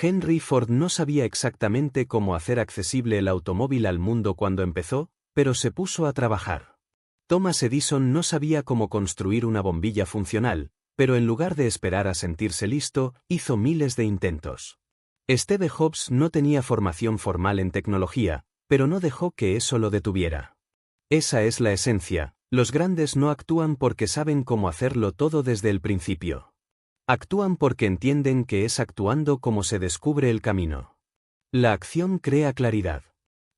Henry Ford no sabía exactamente cómo hacer accesible el automóvil al mundo cuando empezó, pero se puso a trabajar. Thomas Edison no sabía cómo construir una bombilla funcional, pero en lugar de esperar a sentirse listo, hizo miles de intentos. Steve Jobs no tenía formación formal en tecnología, pero no dejó que eso lo detuviera. Esa es la esencia: los grandes no actúan porque saben cómo hacerlo todo desde el principio. Actúan porque entienden que es actuando como se descubre el camino. La acción crea claridad.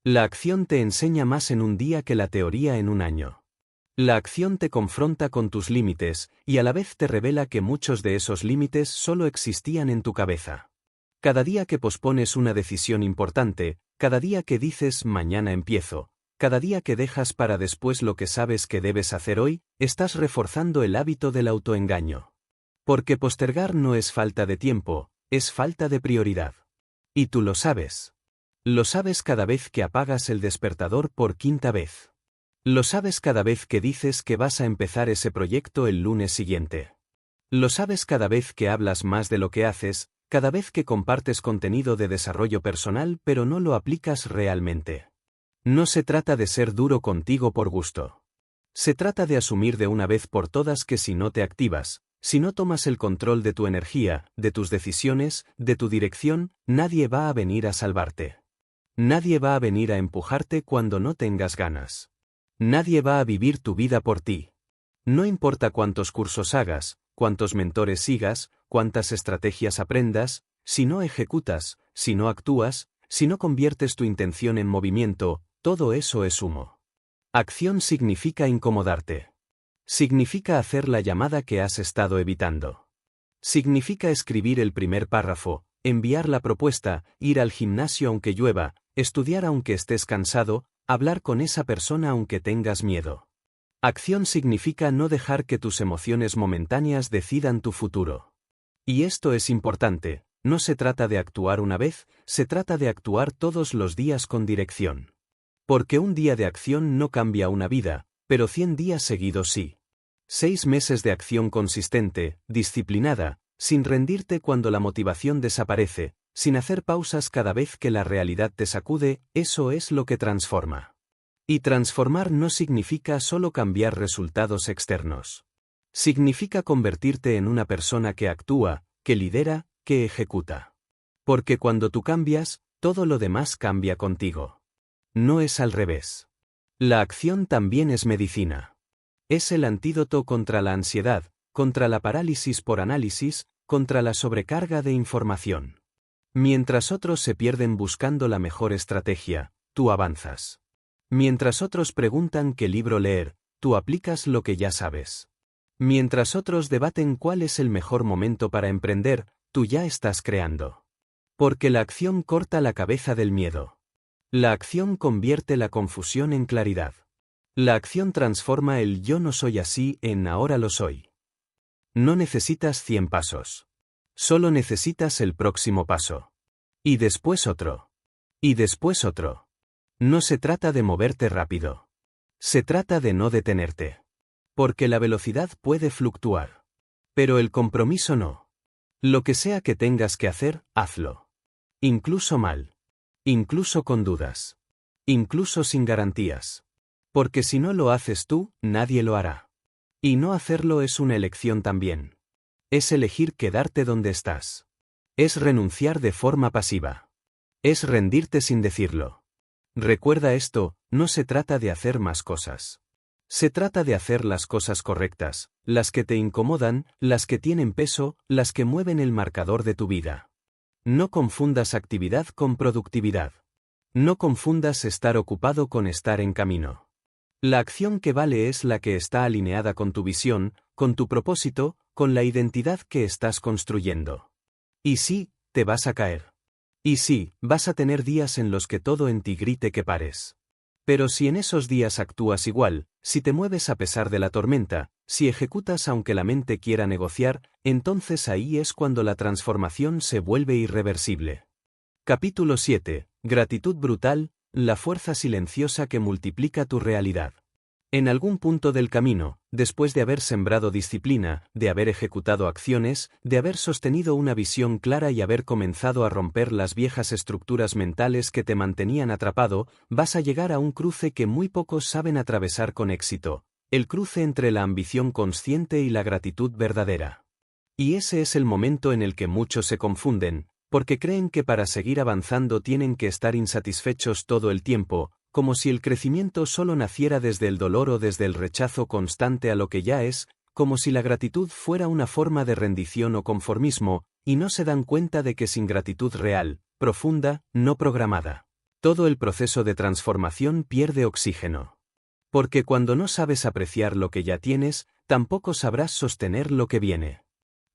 La acción te enseña más en un día que la teoría en un año. La acción te confronta con tus límites, y a la vez te revela que muchos de esos límites solo existían en tu cabeza. Cada día que pospones una decisión importante, cada día que dices mañana empiezo, cada día que dejas para después lo que sabes que debes hacer hoy, estás reforzando el hábito del autoengaño. Porque postergar no es falta de tiempo, es falta de prioridad. Y tú lo sabes. Lo sabes cada vez que apagas el despertador por 5ª vez. Lo sabes cada vez que dices que vas a empezar ese proyecto el lunes siguiente. Lo sabes cada vez que hablas más de lo que haces, cada vez que compartes contenido de desarrollo personal pero no lo aplicas realmente. No se trata de ser duro contigo por gusto. Se trata de asumir de una vez por todas que si no te activas, si no tomas el control de tu energía, de tus decisiones, de tu dirección, nadie va a venir a salvarte. Nadie va a venir a empujarte cuando no tengas ganas. Nadie va a vivir tu vida por ti. No importa cuántos cursos hagas, cuántos mentores sigas, cuántas estrategias aprendas, si no ejecutas, si no actúas, si no conviertes tu intención en movimiento, todo eso es humo. Acción significa incomodarte. Significa hacer la llamada que has estado evitando. Significa escribir el primer párrafo, enviar la propuesta, ir al gimnasio aunque llueva, estudiar aunque estés cansado, hablar con esa persona aunque tengas miedo. Acción significa no dejar que tus emociones momentáneas decidan tu futuro. Y esto es importante, no se trata de actuar una vez, se trata de actuar todos los días con dirección. Porque un día de acción no cambia una vida, pero 100 días seguidos sí. 6 meses de acción consistente, disciplinada, sin rendirte cuando la motivación desaparece, sin hacer pausas cada vez que la realidad te sacude, eso es lo que transforma. Y transformar no significa solo cambiar resultados externos. Significa convertirte en una persona que actúa, que lidera, que ejecuta. Porque cuando tú cambias, todo lo demás cambia contigo. No es al revés. La acción también es medicina. Es el antídoto contra la ansiedad, contra la parálisis por análisis, contra la sobrecarga de información. Mientras otros se pierden buscando la mejor estrategia, tú avanzas. Mientras otros preguntan qué libro leer, tú aplicas lo que ya sabes. Mientras otros debaten cuál es el mejor momento para emprender, tú ya estás creando. Porque la acción corta la cabeza del miedo. La acción convierte la confusión en claridad. La acción transforma el yo no soy así en ahora lo soy. No necesitas 100 pasos. Solo necesitas el próximo paso. Y después otro. Y después otro. No se trata de moverte rápido. Se trata de no detenerte. Porque la velocidad puede fluctuar. Pero el compromiso no. Lo que sea que tengas que hacer, hazlo. Incluso mal. Incluso con dudas. Incluso sin garantías. Porque si no lo haces tú, nadie lo hará. Y no hacerlo es una elección también. Es elegir quedarte donde estás. Es renunciar de forma pasiva. Es rendirte sin decirlo. Recuerda esto, no se trata de hacer más cosas. Se trata de hacer las cosas correctas, las que te incomodan, las que tienen peso, las que mueven el marcador de tu vida. No confundas actividad con productividad. No confundas estar ocupado con estar en camino. La acción que vale es la que está alineada con tu visión, con tu propósito, con la identidad que estás construyendo. Y sí, te vas a caer. Y sí, vas a tener días en los que todo en ti grite que pares. Pero si en esos días actúas igual, si te mueves a pesar de la tormenta, si ejecutas aunque la mente quiera negociar, entonces ahí es cuando la transformación se vuelve irreversible. Capítulo 7. Gratitud brutal, la fuerza silenciosa que multiplica tu realidad. En algún punto del camino, después de haber sembrado disciplina, de haber ejecutado acciones, de haber sostenido una visión clara y haber comenzado a romper las viejas estructuras mentales que te mantenían atrapado, vas a llegar a un cruce que muy pocos saben atravesar con éxito, el cruce entre la ambición consciente y la gratitud verdadera. Y ese es el momento en el que muchos se confunden, porque creen que para seguir avanzando tienen que estar insatisfechos todo el tiempo, como si el crecimiento solo naciera desde el dolor o desde el rechazo constante a lo que ya es, como si la gratitud fuera una forma de rendición o conformismo, y no se dan cuenta de que sin gratitud real, profunda, no programada, todo el proceso de transformación pierde oxígeno. Porque cuando no sabes apreciar lo que ya tienes, tampoco sabrás sostener lo que viene.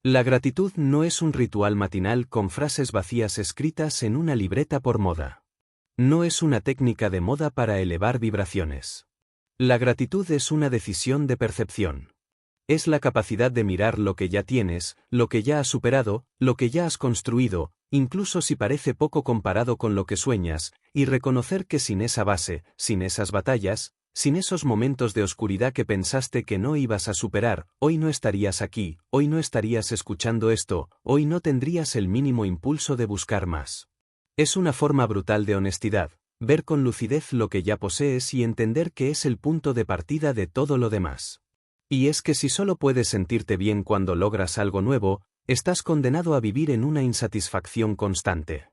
La gratitud no es un ritual matinal con frases vacías escritas en una libreta por moda. No es una técnica de moda para elevar vibraciones. La gratitud es una decisión de percepción. Es la capacidad de mirar lo que ya tienes, lo que ya has superado, lo que ya has construido, incluso si parece poco comparado con lo que sueñas, y reconocer que sin esa base, sin esas batallas, sin esos momentos de oscuridad que pensaste que no ibas a superar, hoy no estarías aquí, hoy no estarías escuchando esto, hoy no tendrías el mínimo impulso de buscar más. Es una forma brutal de honestidad, ver con lucidez lo que ya posees y entender que es el punto de partida de todo lo demás. Y es que si solo puedes sentirte bien cuando logras algo nuevo, estás condenado a vivir en una insatisfacción constante.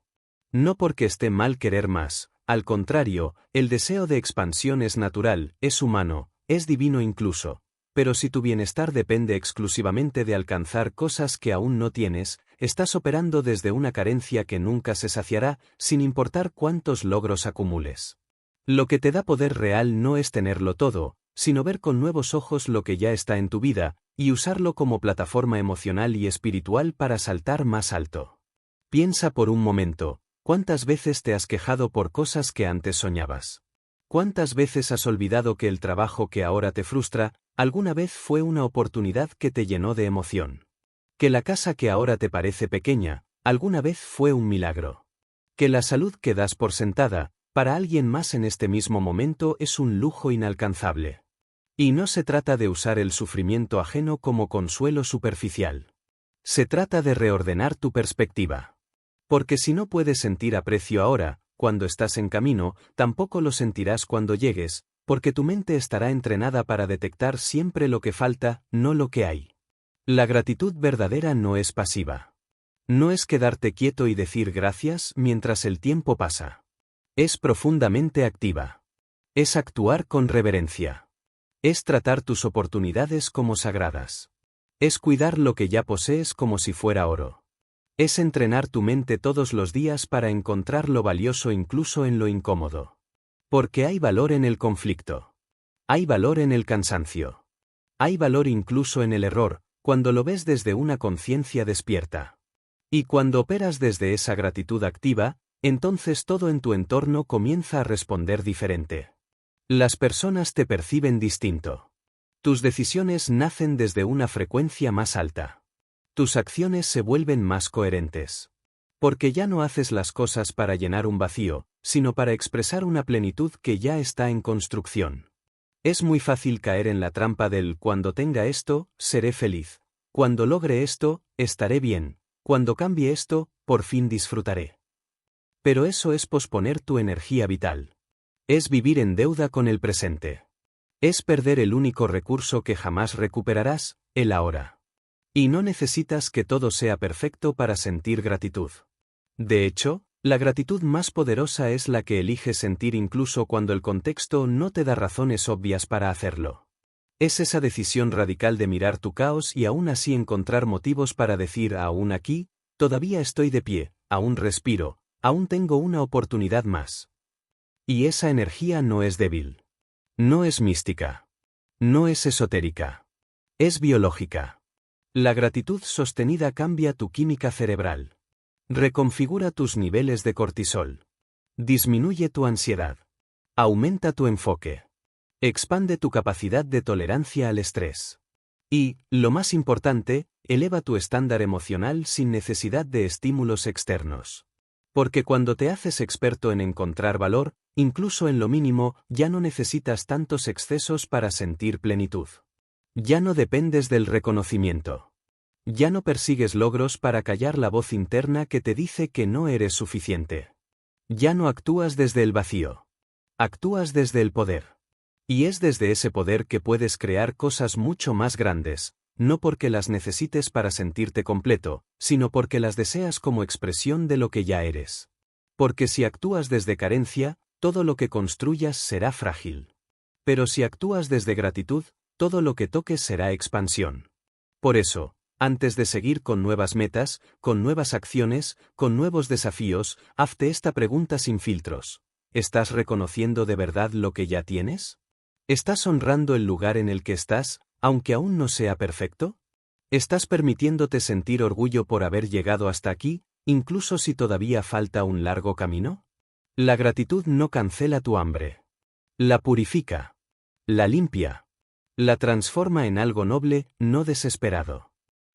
No porque esté mal querer más, al contrario, el deseo de expansión es natural, es humano, es divino incluso, pero si tu bienestar depende exclusivamente de alcanzar cosas que aún no tienes, estás operando desde una carencia que nunca se saciará, sin importar cuántos logros acumules. Lo que te da poder real no es tenerlo todo, sino ver con nuevos ojos lo que ya está en tu vida, y usarlo como plataforma emocional y espiritual para saltar más alto. Piensa por un momento, ¿cuántas veces te has quejado por cosas que antes soñabas? ¿Cuántas veces has olvidado que el trabajo que ahora te frustra, alguna vez fue una oportunidad que te llenó de emoción? Que la casa que ahora te parece pequeña, alguna vez fue un milagro. Que la salud que das por sentada, para alguien más en este mismo momento es un lujo inalcanzable. Y no se trata de usar el sufrimiento ajeno como consuelo superficial. Se trata de reordenar tu perspectiva. Porque si no puedes sentir aprecio ahora, cuando estás en camino, tampoco lo sentirás cuando llegues, porque tu mente estará entrenada para detectar siempre lo que falta, no lo que hay. La gratitud verdadera no es pasiva. No es quedarte quieto y decir gracias mientras el tiempo pasa. Es profundamente activa. Es actuar con reverencia. Es tratar tus oportunidades como sagradas. Es cuidar lo que ya posees como si fuera oro. Es entrenar tu mente todos los días para encontrar lo valioso incluso en lo incómodo. Porque hay valor en el conflicto. Hay valor en el cansancio. Hay valor incluso en el error, cuando lo ves desde una conciencia despierta. Y cuando operas desde esa gratitud activa, entonces todo en tu entorno comienza a responder diferente. Las personas te perciben distinto. Tus decisiones nacen desde una frecuencia más alta. Tus acciones se vuelven más coherentes. Porque ya no haces las cosas para llenar un vacío, sino para expresar una plenitud que ya está en construcción. Es muy fácil caer en la trampa del cuando tenga esto, seré feliz. Cuando logre esto, estaré bien. Cuando cambie esto, por fin disfrutaré. Pero eso es posponer tu energía vital. Es vivir en deuda con el presente. Es perder el único recurso que jamás recuperarás, el ahora. Y no necesitas que todo sea perfecto para sentir gratitud. De hecho, la gratitud más poderosa es la que eliges sentir incluso cuando el contexto no te da razones obvias para hacerlo. Es esa decisión radical de mirar tu caos y aún así encontrar motivos para decir aún aquí, todavía estoy de pie, aún respiro, aún tengo una oportunidad más. Y esa energía no es débil. No es mística. No es esotérica. Es biológica. La gratitud sostenida cambia tu química cerebral. Reconfigura tus niveles de cortisol. Disminuye tu ansiedad. Aumenta tu enfoque. Expande tu capacidad de tolerancia al estrés. Y, lo más importante, eleva tu estándar emocional sin necesidad de estímulos externos. Porque cuando te haces experto en encontrar valor, incluso en lo mínimo, ya no necesitas tantos excesos para sentir plenitud. Ya no dependes del reconocimiento. Ya no persigues logros para callar la voz interna que te dice que no eres suficiente. Ya no actúas desde el vacío. Actúas desde el poder. Y es desde ese poder que puedes crear cosas mucho más grandes, no porque las necesites para sentirte completo, sino porque las deseas como expresión de lo que ya eres. Porque si actúas desde carencia, todo lo que construyas será frágil. Pero si actúas desde gratitud, todo lo que toques será expansión. Por eso, antes de seguir con nuevas metas, con nuevas acciones, con nuevos desafíos, hazte esta pregunta sin filtros. ¿Estás reconociendo de verdad lo que ya tienes? ¿Estás honrando el lugar en el que estás, aunque aún no sea perfecto? ¿Estás permitiéndote sentir orgullo por haber llegado hasta aquí, incluso si todavía falta un largo camino? La gratitud no cancela tu hambre. La purifica. La limpia. La transforma en algo noble, no desesperado.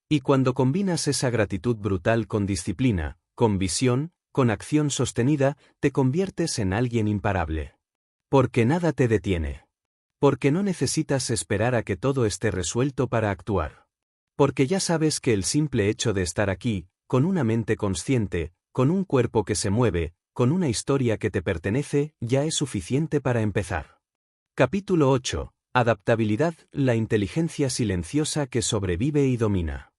Y cuando combinas esa gratitud brutal con disciplina, con visión, con acción sostenida, te conviertes en alguien imparable. Porque nada te detiene. Porque no necesitas esperar a que todo esté resuelto para actuar. Porque ya sabes que el simple hecho de estar aquí, con una mente consciente, con un cuerpo que se mueve, con una historia que te pertenece, ya es suficiente para empezar. Capítulo 8. Adaptabilidad, la inteligencia silenciosa que sobrevive y domina.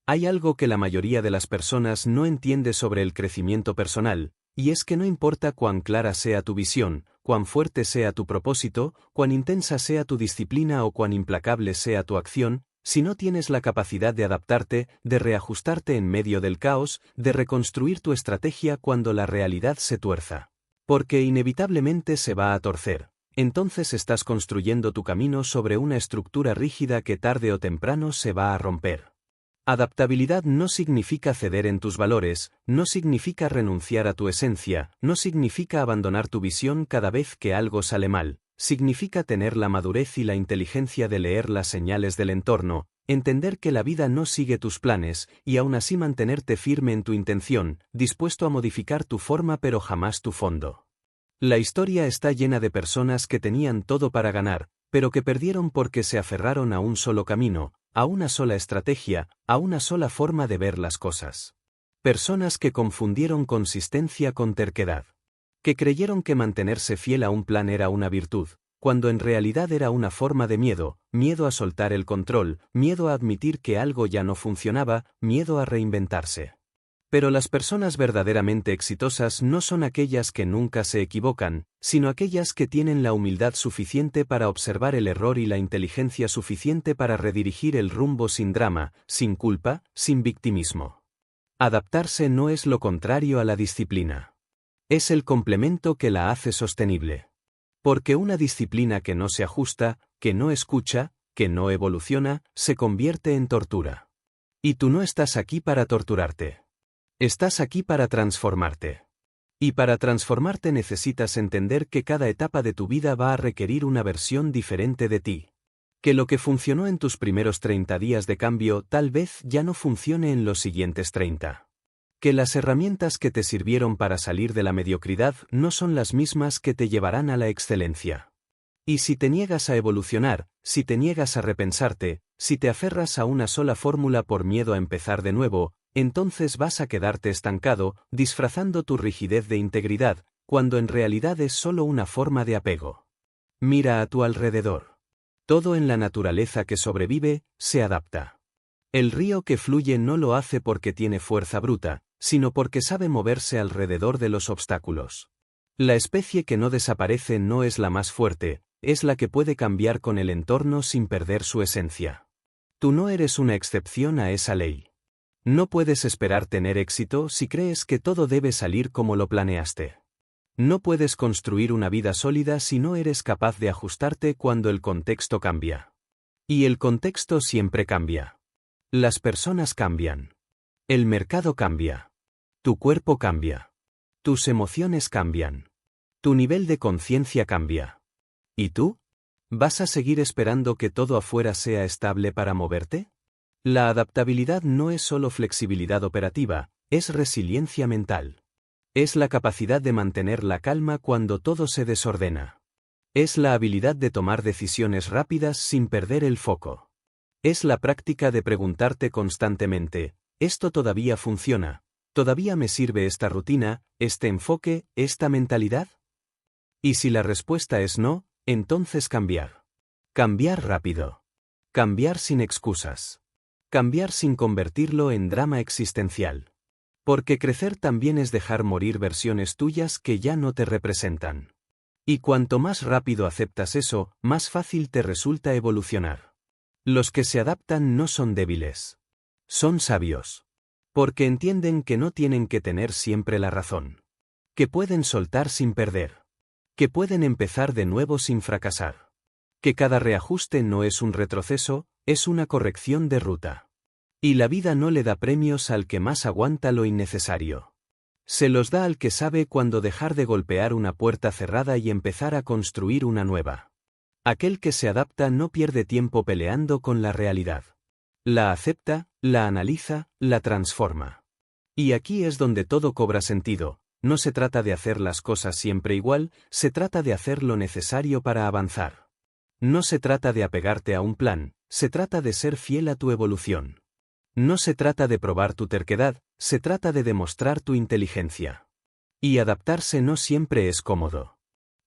Hay algo que la mayoría de las personas no entiende sobre el crecimiento personal, y es que no importa cuán clara sea tu visión, cuán fuerte sea tu propósito, cuán intensa sea tu disciplina o cuán implacable sea tu acción, si no tienes la capacidad de adaptarte, de reajustarte en medio del caos, de reconstruir tu estrategia cuando la realidad se tuerza. Porque inevitablemente se va a torcer. Entonces estás construyendo tu camino sobre una estructura rígida que tarde o temprano se va a romper. Adaptabilidad no significa ceder en tus valores, no significa renunciar a tu esencia, no significa abandonar tu visión cada vez que algo sale mal, significa tener la madurez y la inteligencia de leer las señales del entorno, entender que la vida no sigue tus planes, y aún así mantenerte firme en tu intención, dispuesto a modificar tu forma pero jamás tu fondo. La historia está llena de personas que tenían todo para ganar, pero que perdieron porque se aferraron a un solo camino, a una sola estrategia, a una sola forma de ver las cosas. Personas que confundieron consistencia con terquedad. Que creyeron que mantenerse fiel a un plan era una virtud, cuando en realidad era una forma de miedo, miedo a soltar el control, miedo a admitir que algo ya no funcionaba, miedo a reinventarse. Pero las personas verdaderamente exitosas no son aquellas que nunca se equivocan, sino aquellas que tienen la humildad suficiente para observar el error y la inteligencia suficiente para redirigir el rumbo sin drama, sin culpa, sin victimismo. Adaptarse no es lo contrario a la disciplina. Es el complemento que la hace sostenible. Porque una disciplina que no se ajusta, que no escucha, que no evoluciona, se convierte en tortura. Y tú no estás aquí para torturarte. Estás aquí para transformarte. Y para transformarte necesitas entender que cada etapa de tu vida va a requerir una versión diferente de ti. Que lo que funcionó en tus primeros 30 días de cambio tal vez ya no funcione en los siguientes 30. Que las herramientas que te sirvieron para salir de la mediocridad no son las mismas que te llevarán a la excelencia. Y si te niegas a evolucionar, si te niegas a repensarte, si te aferras a una sola fórmula por miedo a empezar de nuevo, entonces vas a quedarte estancado, disfrazando tu rigidez de integridad, cuando en realidad es solo una forma de apego. Mira a tu alrededor. Todo en la naturaleza que sobrevive, se adapta. El río que fluye no lo hace porque tiene fuerza bruta, sino porque sabe moverse alrededor de los obstáculos. La especie que no desaparece no es la más fuerte, es la que puede cambiar con el entorno sin perder su esencia. Tú no eres una excepción a esa ley. No puedes esperar tener éxito si crees que todo debe salir como lo planeaste. No puedes construir una vida sólida si no eres capaz de ajustarte cuando el contexto cambia. Y el contexto siempre cambia. Las personas cambian. El mercado cambia. Tu cuerpo cambia. Tus emociones cambian. Tu nivel de conciencia cambia. ¿Y tú? ¿Vas a seguir esperando que todo afuera sea estable para moverte? La adaptabilidad no es solo flexibilidad operativa, es resiliencia mental. Es la capacidad de mantener la calma cuando todo se desordena. Es la habilidad de tomar decisiones rápidas sin perder el foco. Es la práctica de preguntarte constantemente, ¿esto todavía funciona? ¿Todavía me sirve esta rutina, este enfoque, esta mentalidad? Y si la respuesta es no, entonces cambiar. Cambiar rápido. Cambiar sin excusas. Cambiar sin convertirlo en drama existencial. Porque crecer también es dejar morir versiones tuyas que ya no te representan. Y cuanto más rápido aceptas eso, más fácil te resulta evolucionar. Los que se adaptan no son débiles. Son sabios. Porque entienden que no tienen que tener siempre la razón. Que pueden soltar sin perder. Que pueden empezar de nuevo sin fracasar. Que cada reajuste no es un retroceso, es una corrección de ruta. Y la vida no le da premios al que más aguanta lo innecesario. Se los da al que sabe cuándo dejar de golpear una puerta cerrada y empezar a construir una nueva. Aquel que se adapta no pierde tiempo peleando con la realidad. La acepta, la analiza, la transforma. Y aquí es donde todo cobra sentido. No se trata de hacer las cosas siempre igual, se trata de hacer lo necesario para avanzar. No se trata de apegarte a un plan, se trata de ser fiel a tu evolución. No se trata de probar tu terquedad, se trata de demostrar tu inteligencia. Y adaptarse no siempre es cómodo.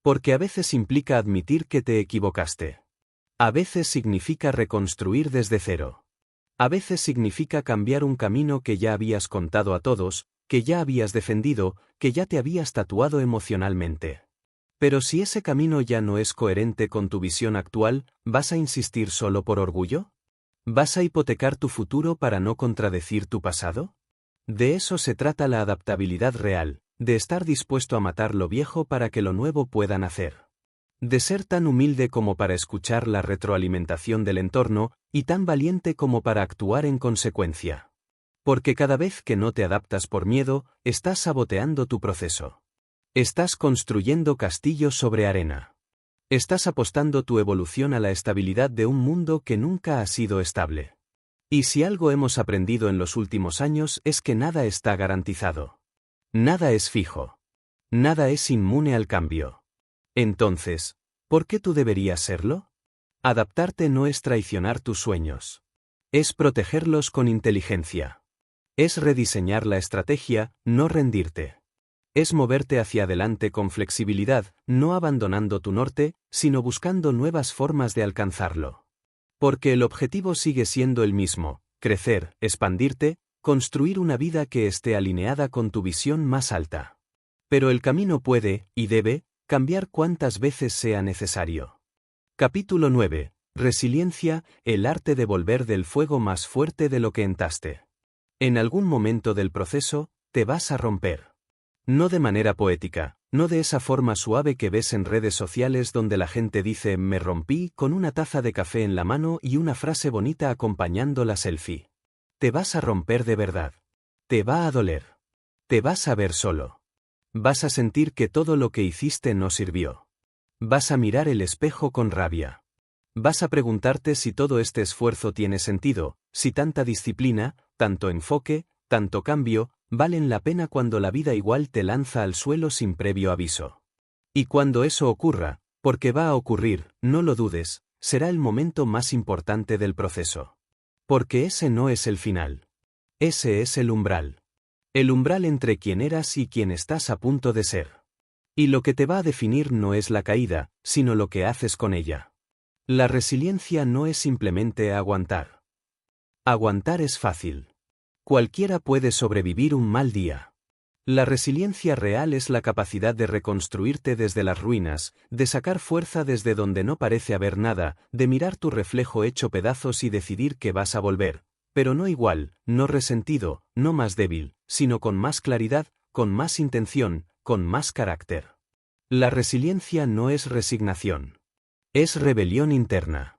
Porque a veces implica admitir que te equivocaste. A veces significa reconstruir desde cero. A veces significa cambiar un camino que ya habías contado a todos, que ya habías defendido, que ya te habías tatuado emocionalmente. Pero si ese camino ya no es coherente con tu visión actual, ¿vas a insistir solo por orgullo? ¿Vas a hipotecar tu futuro para no contradecir tu pasado? De eso se trata la adaptabilidad real, de estar dispuesto a matar lo viejo para que lo nuevo pueda nacer. De ser tan humilde como para escuchar la retroalimentación del entorno, y tan valiente como para actuar en consecuencia. Porque cada vez que no te adaptas por miedo, estás saboteando tu proceso. Estás construyendo castillos sobre arena. Estás apostando tu evolución a la estabilidad de un mundo que nunca ha sido estable. Y si algo hemos aprendido en los últimos años es que nada está garantizado. Nada es fijo. Nada es inmune al cambio. Entonces, ¿por qué tú deberías serlo? Adaptarte no es traicionar tus sueños. Es protegerlos con inteligencia. Es rediseñar la estrategia, no rendirte. Es moverte hacia adelante con flexibilidad, no abandonando tu norte, sino buscando nuevas formas de alcanzarlo. Porque el objetivo sigue siendo el mismo: crecer, expandirte, construir una vida que esté alineada con tu visión más alta. Pero el camino puede, y debe, cambiar cuantas veces sea necesario. Capítulo 9. Resiliencia, el arte de volver del fuego más fuerte de lo que entraste. En algún momento del proceso, te vas a romper. No de manera poética, no de esa forma suave que ves en redes sociales donde la gente dice «me rompí» con una taza de café en la mano y una frase bonita acompañando la selfie. Te vas a romper de verdad. Te va a doler. Te vas a ver solo. Vas a sentir que todo lo que hiciste no sirvió. Vas a mirar el espejo con rabia. Vas a preguntarte si todo este esfuerzo tiene sentido, si tanta disciplina, tanto enfoque, tanto cambio, valen la pena cuando la vida igual te lanza al suelo sin previo aviso. Y cuando eso ocurra, porque va a ocurrir, no lo dudes, será el momento más importante del proceso. Porque ese no es el final. Ese es el umbral. El umbral entre quien eras y quien estás a punto de ser. Y lo que te va a definir no es la caída, sino lo que haces con ella. La resiliencia no es simplemente aguantar. Aguantar es fácil. Cualquiera puede sobrevivir un mal día. La resiliencia real es la capacidad de reconstruirte desde las ruinas, de sacar fuerza desde donde no parece haber nada, de mirar tu reflejo hecho pedazos y decidir que vas a volver, pero no igual, no resentido, no más débil, sino con más claridad, con más intención, con más carácter. La resiliencia no es resignación. Es rebelión interna.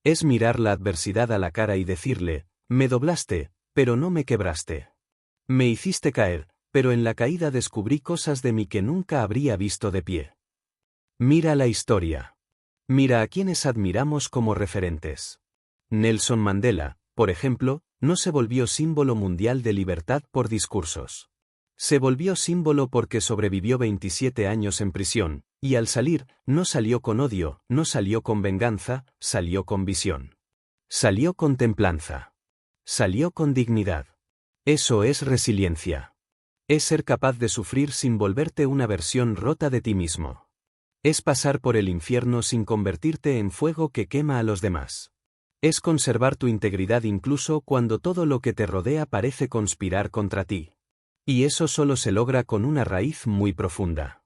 Es mirar la adversidad a la cara y decirle, me doblaste, pero no me quebraste. Me hiciste caer, pero en la caída descubrí cosas de mí que nunca habría visto de pie. Mira la historia. Mira a quienes admiramos como referentes. Nelson Mandela, por ejemplo, no se volvió símbolo mundial de libertad por discursos. Se volvió símbolo porque sobrevivió 27 años en prisión, y al salir, no salió con odio, no salió con venganza, salió con visión. Salió con templanza. Salió con dignidad. Eso es resiliencia. Es ser capaz de sufrir sin volverte una versión rota de ti mismo. Es pasar por el infierno sin convertirte en fuego que quema a los demás. Es conservar tu integridad incluso cuando todo lo que te rodea parece conspirar contra ti. Y eso solo se logra con una raíz muy profunda.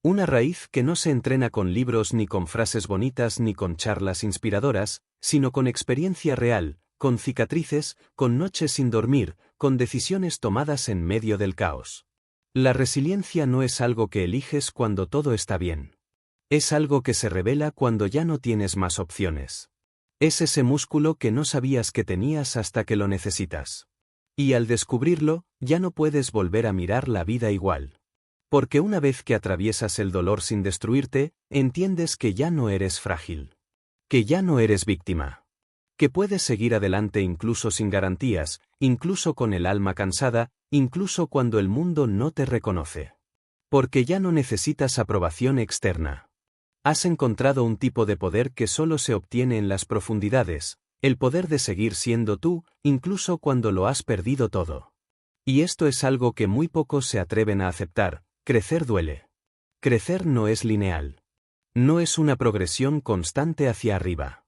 Una raíz que no se entrena con libros ni con frases bonitas ni con charlas inspiradoras, sino con experiencia real, con cicatrices, con noches sin dormir, con decisiones tomadas en medio del caos. La resiliencia no es algo que eliges cuando todo está bien. Es algo que se revela cuando ya no tienes más opciones. Es ese músculo que no sabías que tenías hasta que lo necesitas. Y al descubrirlo, ya no puedes volver a mirar la vida igual. Porque una vez que atraviesas el dolor sin destruirte, entiendes que ya no eres frágil. Que ya no eres víctima. Que puedes seguir adelante incluso sin garantías, incluso con el alma cansada, incluso cuando el mundo no te reconoce. Porque ya no necesitas aprobación externa. Has encontrado un tipo de poder que solo se obtiene en las profundidades, el poder de seguir siendo tú, incluso cuando lo has perdido todo. Y esto es algo que muy pocos se atreven a aceptar, Crecer duele. Crecer no es lineal. No es una progresión constante hacia arriba.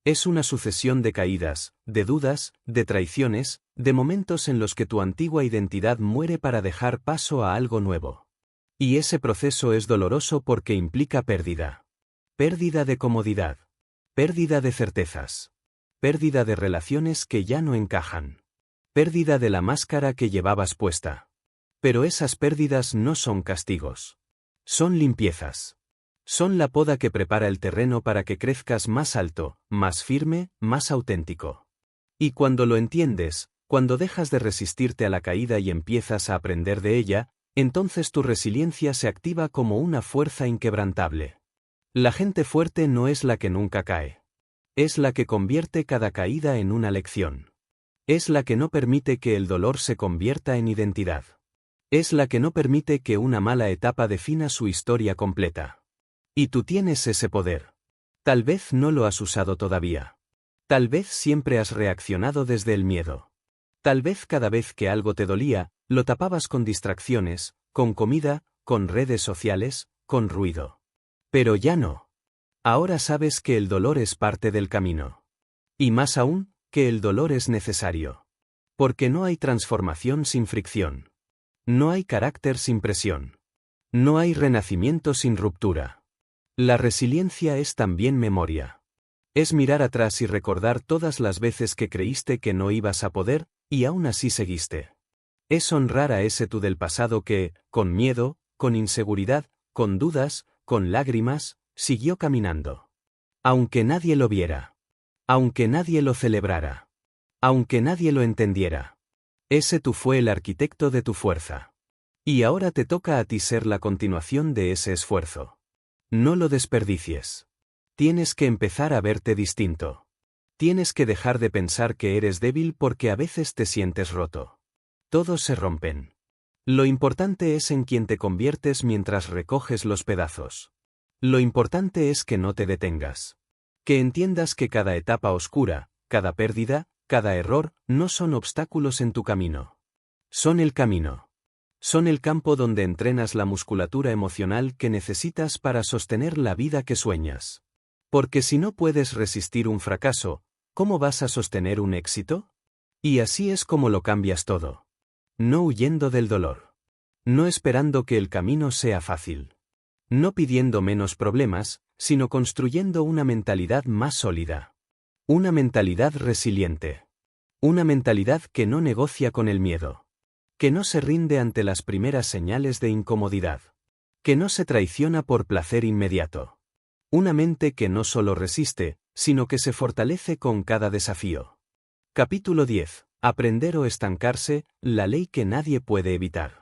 Es una sucesión de caídas, de dudas, de traiciones, de momentos en los que tu antigua identidad muere para dejar paso a algo nuevo. Y ese proceso es doloroso porque implica pérdida. Pérdida de comodidad. Pérdida de certezas. Pérdida de relaciones que ya no encajan. Pérdida de la máscara que llevabas puesta. Pero esas pérdidas no son castigos. Son limpiezas. Son la poda que prepara el terreno para que crezcas más alto, más firme, más auténtico. Y cuando lo entiendes, cuando dejas de resistirte a la caída y empiezas a aprender de ella, entonces tu resiliencia se activa como una fuerza inquebrantable. La gente fuerte no es la que nunca cae. Es la que convierte cada caída en una lección. Es la que no permite que el dolor se convierta en identidad. Es la que no permite que una mala etapa defina su historia completa. Y tú tienes ese poder. Tal vez no lo has usado todavía. Tal vez siempre has reaccionado desde el miedo. Tal vez cada vez que algo te dolía, lo tapabas con distracciones, con comida, con redes sociales, con ruido. Pero ya no. Ahora sabes que el dolor es parte del camino. Y más aún, que el dolor es necesario. Porque no hay transformación sin fricción. No hay carácter sin presión. No hay renacimiento sin ruptura. La resiliencia es también memoria. Es mirar atrás y recordar todas las veces que creíste que no ibas a poder, y aún así seguiste. Es honrar a ese tú del pasado que, con miedo, con inseguridad, con dudas, con lágrimas, siguió caminando. Aunque nadie lo viera. Aunque nadie lo celebrara. Aunque nadie lo entendiera. Ese tú fue el arquitecto de tu fuerza. Y ahora te toca a ti ser la continuación de ese esfuerzo. No lo desperdicies. Tienes que empezar a verte distinto. Tienes que dejar de pensar que eres débil porque a veces te sientes roto. Todos se rompen. Lo importante es en quién te conviertes mientras recoges los pedazos. Lo importante es que no te detengas. Que entiendas que cada etapa oscura, cada pérdida, cada error, no son obstáculos en tu camino. Son el camino. Son el campo donde entrenas la musculatura emocional que necesitas para sostener la vida que sueñas. Porque si no puedes resistir un fracaso, ¿cómo vas a sostener un éxito? Y así es como lo cambias todo. No huyendo del dolor. No esperando que el camino sea fácil. No pidiendo menos problemas, sino construyendo una mentalidad más sólida. Una mentalidad resiliente. Una mentalidad que no negocia con el miedo. Que no se rinde ante las primeras señales de incomodidad. Que no se traiciona por placer inmediato. Una mente que no solo resiste, sino que se fortalece con cada desafío. Capítulo 10. Aprender o estancarse, la ley que nadie puede evitar.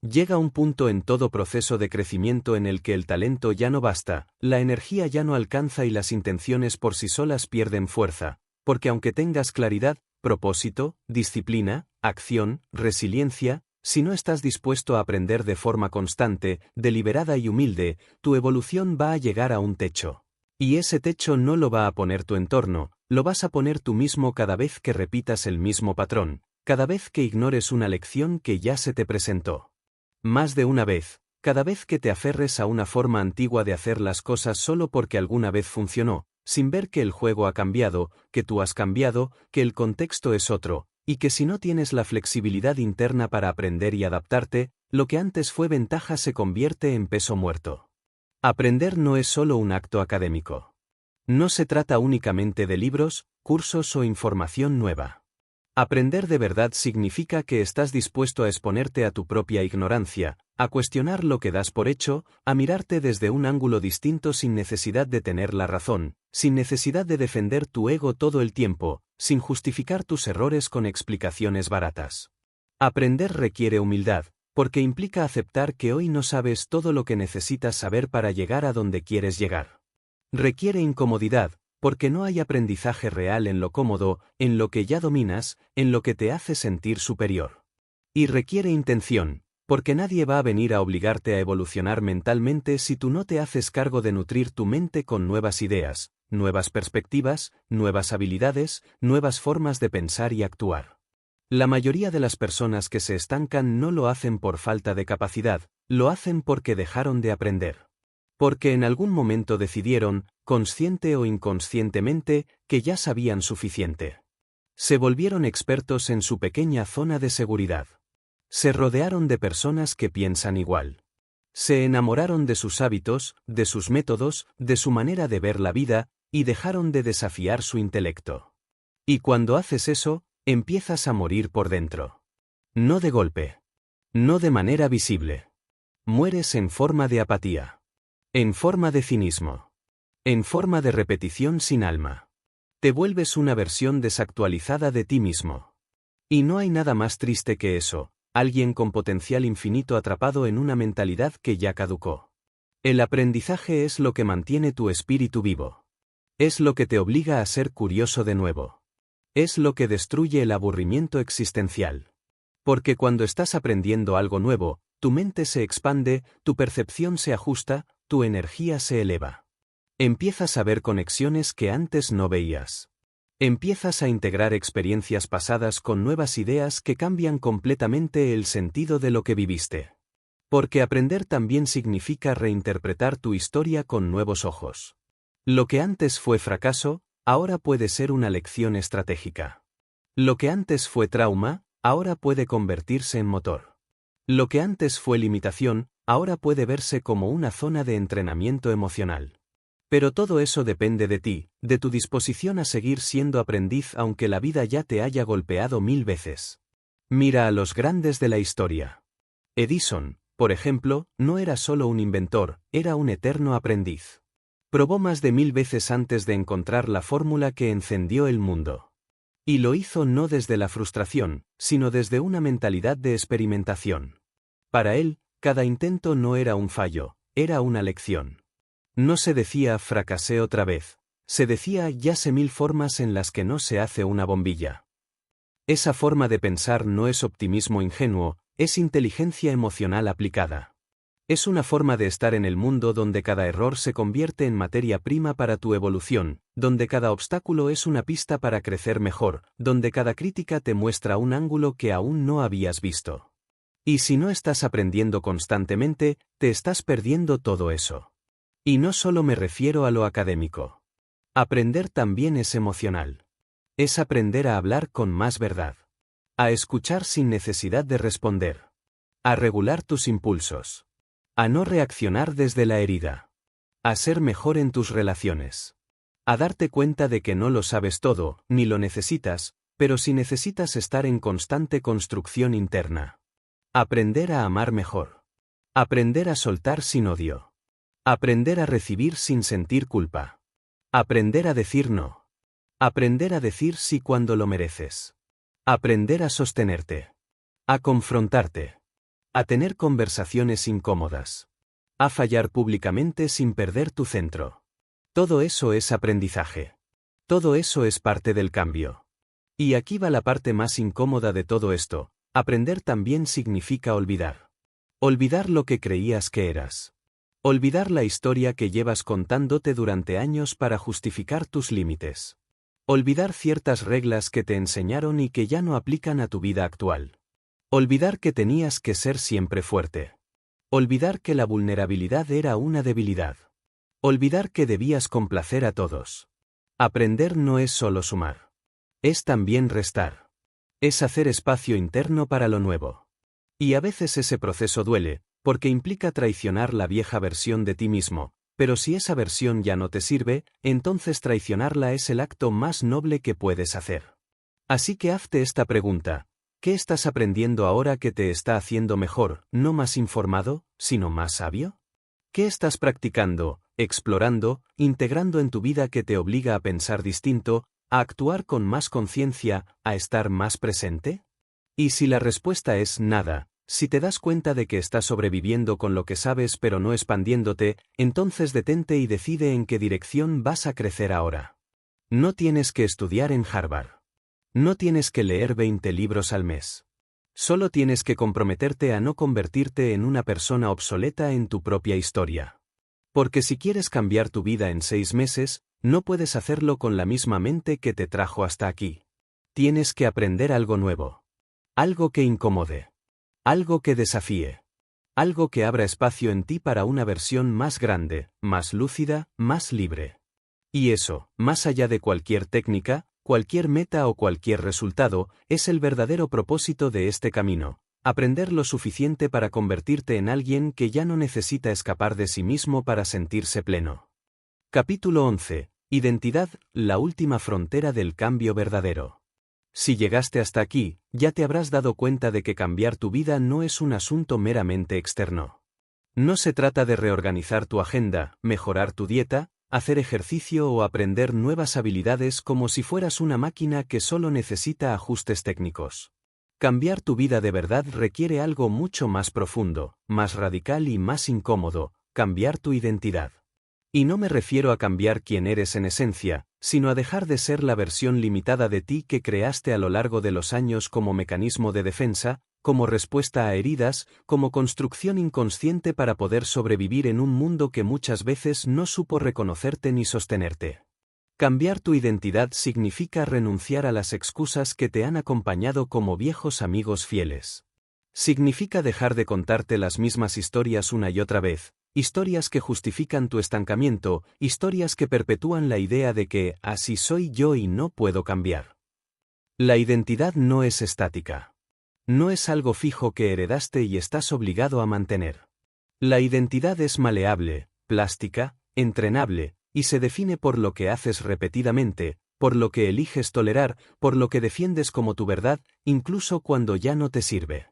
Llega un punto en todo proceso de crecimiento en el que el talento ya no basta, la energía ya no alcanza y las intenciones por sí solas pierden fuerza, porque aunque tengas claridad, propósito, disciplina, acción, resiliencia, si no estás dispuesto a aprender de forma constante, deliberada y humilde, tu evolución va a llegar a un techo. Y ese techo no lo va a poner tu entorno, lo vas a poner tú mismo cada vez que repitas el mismo patrón, cada vez que ignores una lección que ya se te presentó. Más de una vez, cada vez que te aferres a una forma antigua de hacer las cosas solo porque alguna vez funcionó, sin ver que el juego ha cambiado, que tú has cambiado, que el contexto es otro, y que si no tienes la flexibilidad interna para aprender y adaptarte, lo que antes fue ventaja se convierte en peso muerto. Aprender no es solo un acto académico. No se trata únicamente de libros, cursos o información nueva. Aprender de verdad significa que estás dispuesto a exponerte a tu propia ignorancia, a cuestionar lo que das por hecho, a mirarte desde un ángulo distinto sin necesidad de tener la razón, sin necesidad de defender tu ego todo el tiempo, sin justificar tus errores con explicaciones baratas. Aprender requiere humildad, porque implica aceptar que hoy no sabes todo lo que necesitas saber para llegar a donde quieres llegar. Requiere incomodidad, porque no hay aprendizaje real en lo cómodo, en lo que ya dominas, en lo que te hace sentir superior. Y requiere intención, porque nadie va a venir a obligarte a evolucionar mentalmente si tú no te haces cargo de nutrir tu mente con nuevas ideas, nuevas perspectivas, nuevas habilidades, nuevas formas de pensar y actuar. La mayoría de las personas que se estancan no lo hacen por falta de capacidad, Lo hacen porque dejaron de aprender. Porque en algún momento decidieron, consciente o inconscientemente, que ya sabían suficiente. Se volvieron expertos en su pequeña zona de seguridad. Se rodearon de personas que piensan igual. Se enamoraron de sus hábitos, de sus métodos, de su manera de ver la vida, y dejaron de desafiar su intelecto. Y cuando haces eso, empiezas a morir por dentro. No de golpe. No de manera visible. Mueres en forma de apatía. En forma de cinismo. En forma de repetición sin alma. Te vuelves una versión desactualizada de ti mismo. Y no hay nada más triste que eso, alguien con potencial infinito atrapado en una mentalidad que ya caducó. El aprendizaje es lo que mantiene tu espíritu vivo. Es lo que te obliga a ser curioso de nuevo. Es lo que destruye el aburrimiento existencial. Porque cuando estás aprendiendo algo nuevo, tu mente se expande, tu percepción se ajusta, tu energía se eleva. Empiezas a ver conexiones que antes no veías. Empiezas a integrar experiencias pasadas con nuevas ideas que cambian completamente el sentido de lo que viviste. Porque aprender también significa reinterpretar tu historia con nuevos ojos. Lo que antes fue fracaso, ahora puede ser una lección estratégica. Lo que antes fue trauma, ahora puede convertirse en motor. Lo que antes fue limitación, ahora puede verse como una zona de entrenamiento emocional. Pero todo eso depende de ti, de tu disposición a seguir siendo aprendiz aunque la vida ya te haya golpeado 1000 veces. Mira a los grandes de la historia. Edison, por ejemplo, no era solo un inventor, era un eterno aprendiz. Probó más de 1000 veces antes de encontrar la fórmula que encendió el mundo. Y lo hizo no desde la frustración, sino desde una mentalidad de experimentación. Para él, cada intento no era un fallo, era una lección. No se decía fracasé otra vez, se decía ya sé 1000 formas en las que no se hace una bombilla. Esa forma de pensar no es optimismo ingenuo, es inteligencia emocional aplicada. Es una forma de estar en el mundo donde cada error se convierte en materia prima para tu evolución, donde cada obstáculo es una pista para crecer mejor, donde cada crítica te muestra un ángulo que aún no habías visto. Y si no estás aprendiendo constantemente, te estás perdiendo todo eso. Y no solo me refiero a lo académico. Aprender también es emocional. Es aprender a hablar con más verdad. A escuchar sin necesidad de responder. A regular tus impulsos. A no reaccionar desde la herida. A ser mejor en tus relaciones. A darte cuenta de que no lo sabes todo, ni lo necesitas, pero sí necesitas estar en constante construcción interna. Aprender a amar mejor. Aprender a soltar sin odio. Aprender a recibir sin sentir culpa. Aprender a decir no. Aprender a decir sí cuando lo mereces. Aprender a sostenerte. A confrontarte. A tener conversaciones incómodas. A fallar públicamente sin perder tu centro. Todo eso es aprendizaje. Todo eso es parte del cambio. Y aquí va la parte más incómoda de todo esto, aprender también significa olvidar. Olvidar lo que creías que eras. Olvidar la historia que llevas contándote durante años para justificar tus límites. Olvidar ciertas reglas que te enseñaron y que ya no aplican a tu vida actual. Olvidar que tenías que ser siempre fuerte. Olvidar que la vulnerabilidad era una debilidad. Olvidar que debías complacer a todos. Aprender no es solo sumar. Es también restar. Es hacer espacio interno para lo nuevo. Y a veces ese proceso duele, porque implica traicionar la vieja versión de ti mismo, pero si esa versión ya no te sirve, entonces traicionarla es el acto más noble que puedes hacer. Así que hazte esta pregunta. ¿Qué estás aprendiendo ahora que te está haciendo mejor, no más informado, sino más sabio? ¿Qué estás practicando, explorando, integrando en tu vida que te obliga a pensar distinto, a actuar con más conciencia, a estar más presente? Y si la respuesta es nada, si te das cuenta de que estás sobreviviendo con lo que sabes pero no expandiéndote, entonces detente y decide en qué dirección vas a crecer ahora. No tienes que estudiar en Harvard. No tienes que leer 20 libros al mes. Solo tienes que comprometerte a no convertirte en una persona obsoleta en tu propia historia. Porque si quieres cambiar tu vida en 6 meses, no puedes hacerlo con la misma mente que te trajo hasta aquí. Tienes que aprender algo nuevo. Algo que incomode. Algo que desafíe. Algo que abra espacio en ti para una versión más grande, más lúcida, más libre. Y eso, más allá de cualquier técnica, cualquier meta o cualquier resultado, es el verdadero propósito de este camino. Aprender lo suficiente para convertirte en alguien que ya no necesita escapar de sí mismo para sentirse pleno. Capítulo 11. Identidad, la última frontera del cambio verdadero. Si llegaste hasta aquí, ya te habrás dado cuenta de que cambiar tu vida no es un asunto meramente externo. No se trata de reorganizar tu agenda, mejorar tu dieta, hacer ejercicio o aprender nuevas habilidades como si fueras una máquina que solo necesita ajustes técnicos. Cambiar tu vida de verdad requiere algo mucho más profundo, más radical y más incómodo: cambiar tu identidad. Y no me refiero a cambiar quién eres en esencia, sino a dejar de ser la versión limitada de ti que creaste a lo largo de los años como mecanismo de defensa, como respuesta a heridas, como construcción inconsciente para poder sobrevivir en un mundo que muchas veces no supo reconocerte ni sostenerte. Cambiar tu identidad significa renunciar a las excusas que te han acompañado como viejos amigos fieles. Significa dejar de contarte las mismas historias una y otra vez, historias que justifican tu estancamiento, historias que perpetúan la idea de que así soy yo y no puedo cambiar. La identidad no es estática. No es algo fijo que heredaste y estás obligado a mantener. La identidad es maleable, plástica, entrenable, y se define por lo que haces repetidamente, por lo que eliges tolerar, por lo que defiendes como tu verdad, incluso cuando ya no te sirve.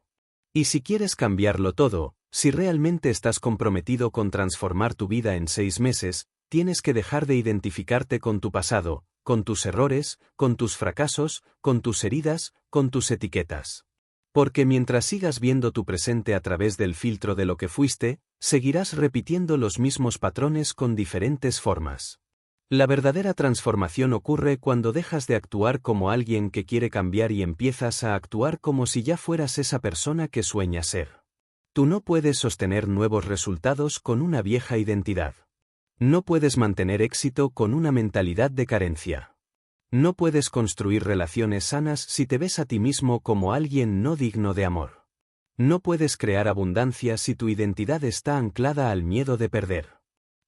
Y si quieres cambiarlo todo, si realmente estás comprometido con transformar tu vida en 6 meses, tienes que dejar de identificarte con tu pasado, con tus errores, con tus fracasos, con tus heridas, con tus etiquetas. Porque mientras sigas viendo tu presente a través del filtro de lo que fuiste, seguirás repitiendo los mismos patrones con diferentes formas. La verdadera transformación ocurre cuando dejas de actuar como alguien que quiere cambiar y empiezas a actuar como si ya fueras esa persona que sueñas ser. Tú no puedes sostener nuevos resultados con una vieja identidad. No puedes mantener éxito con una mentalidad de carencia. No puedes construir relaciones sanas si te ves a ti mismo como alguien no digno de amor. No puedes crear abundancia si tu identidad está anclada al miedo de perder.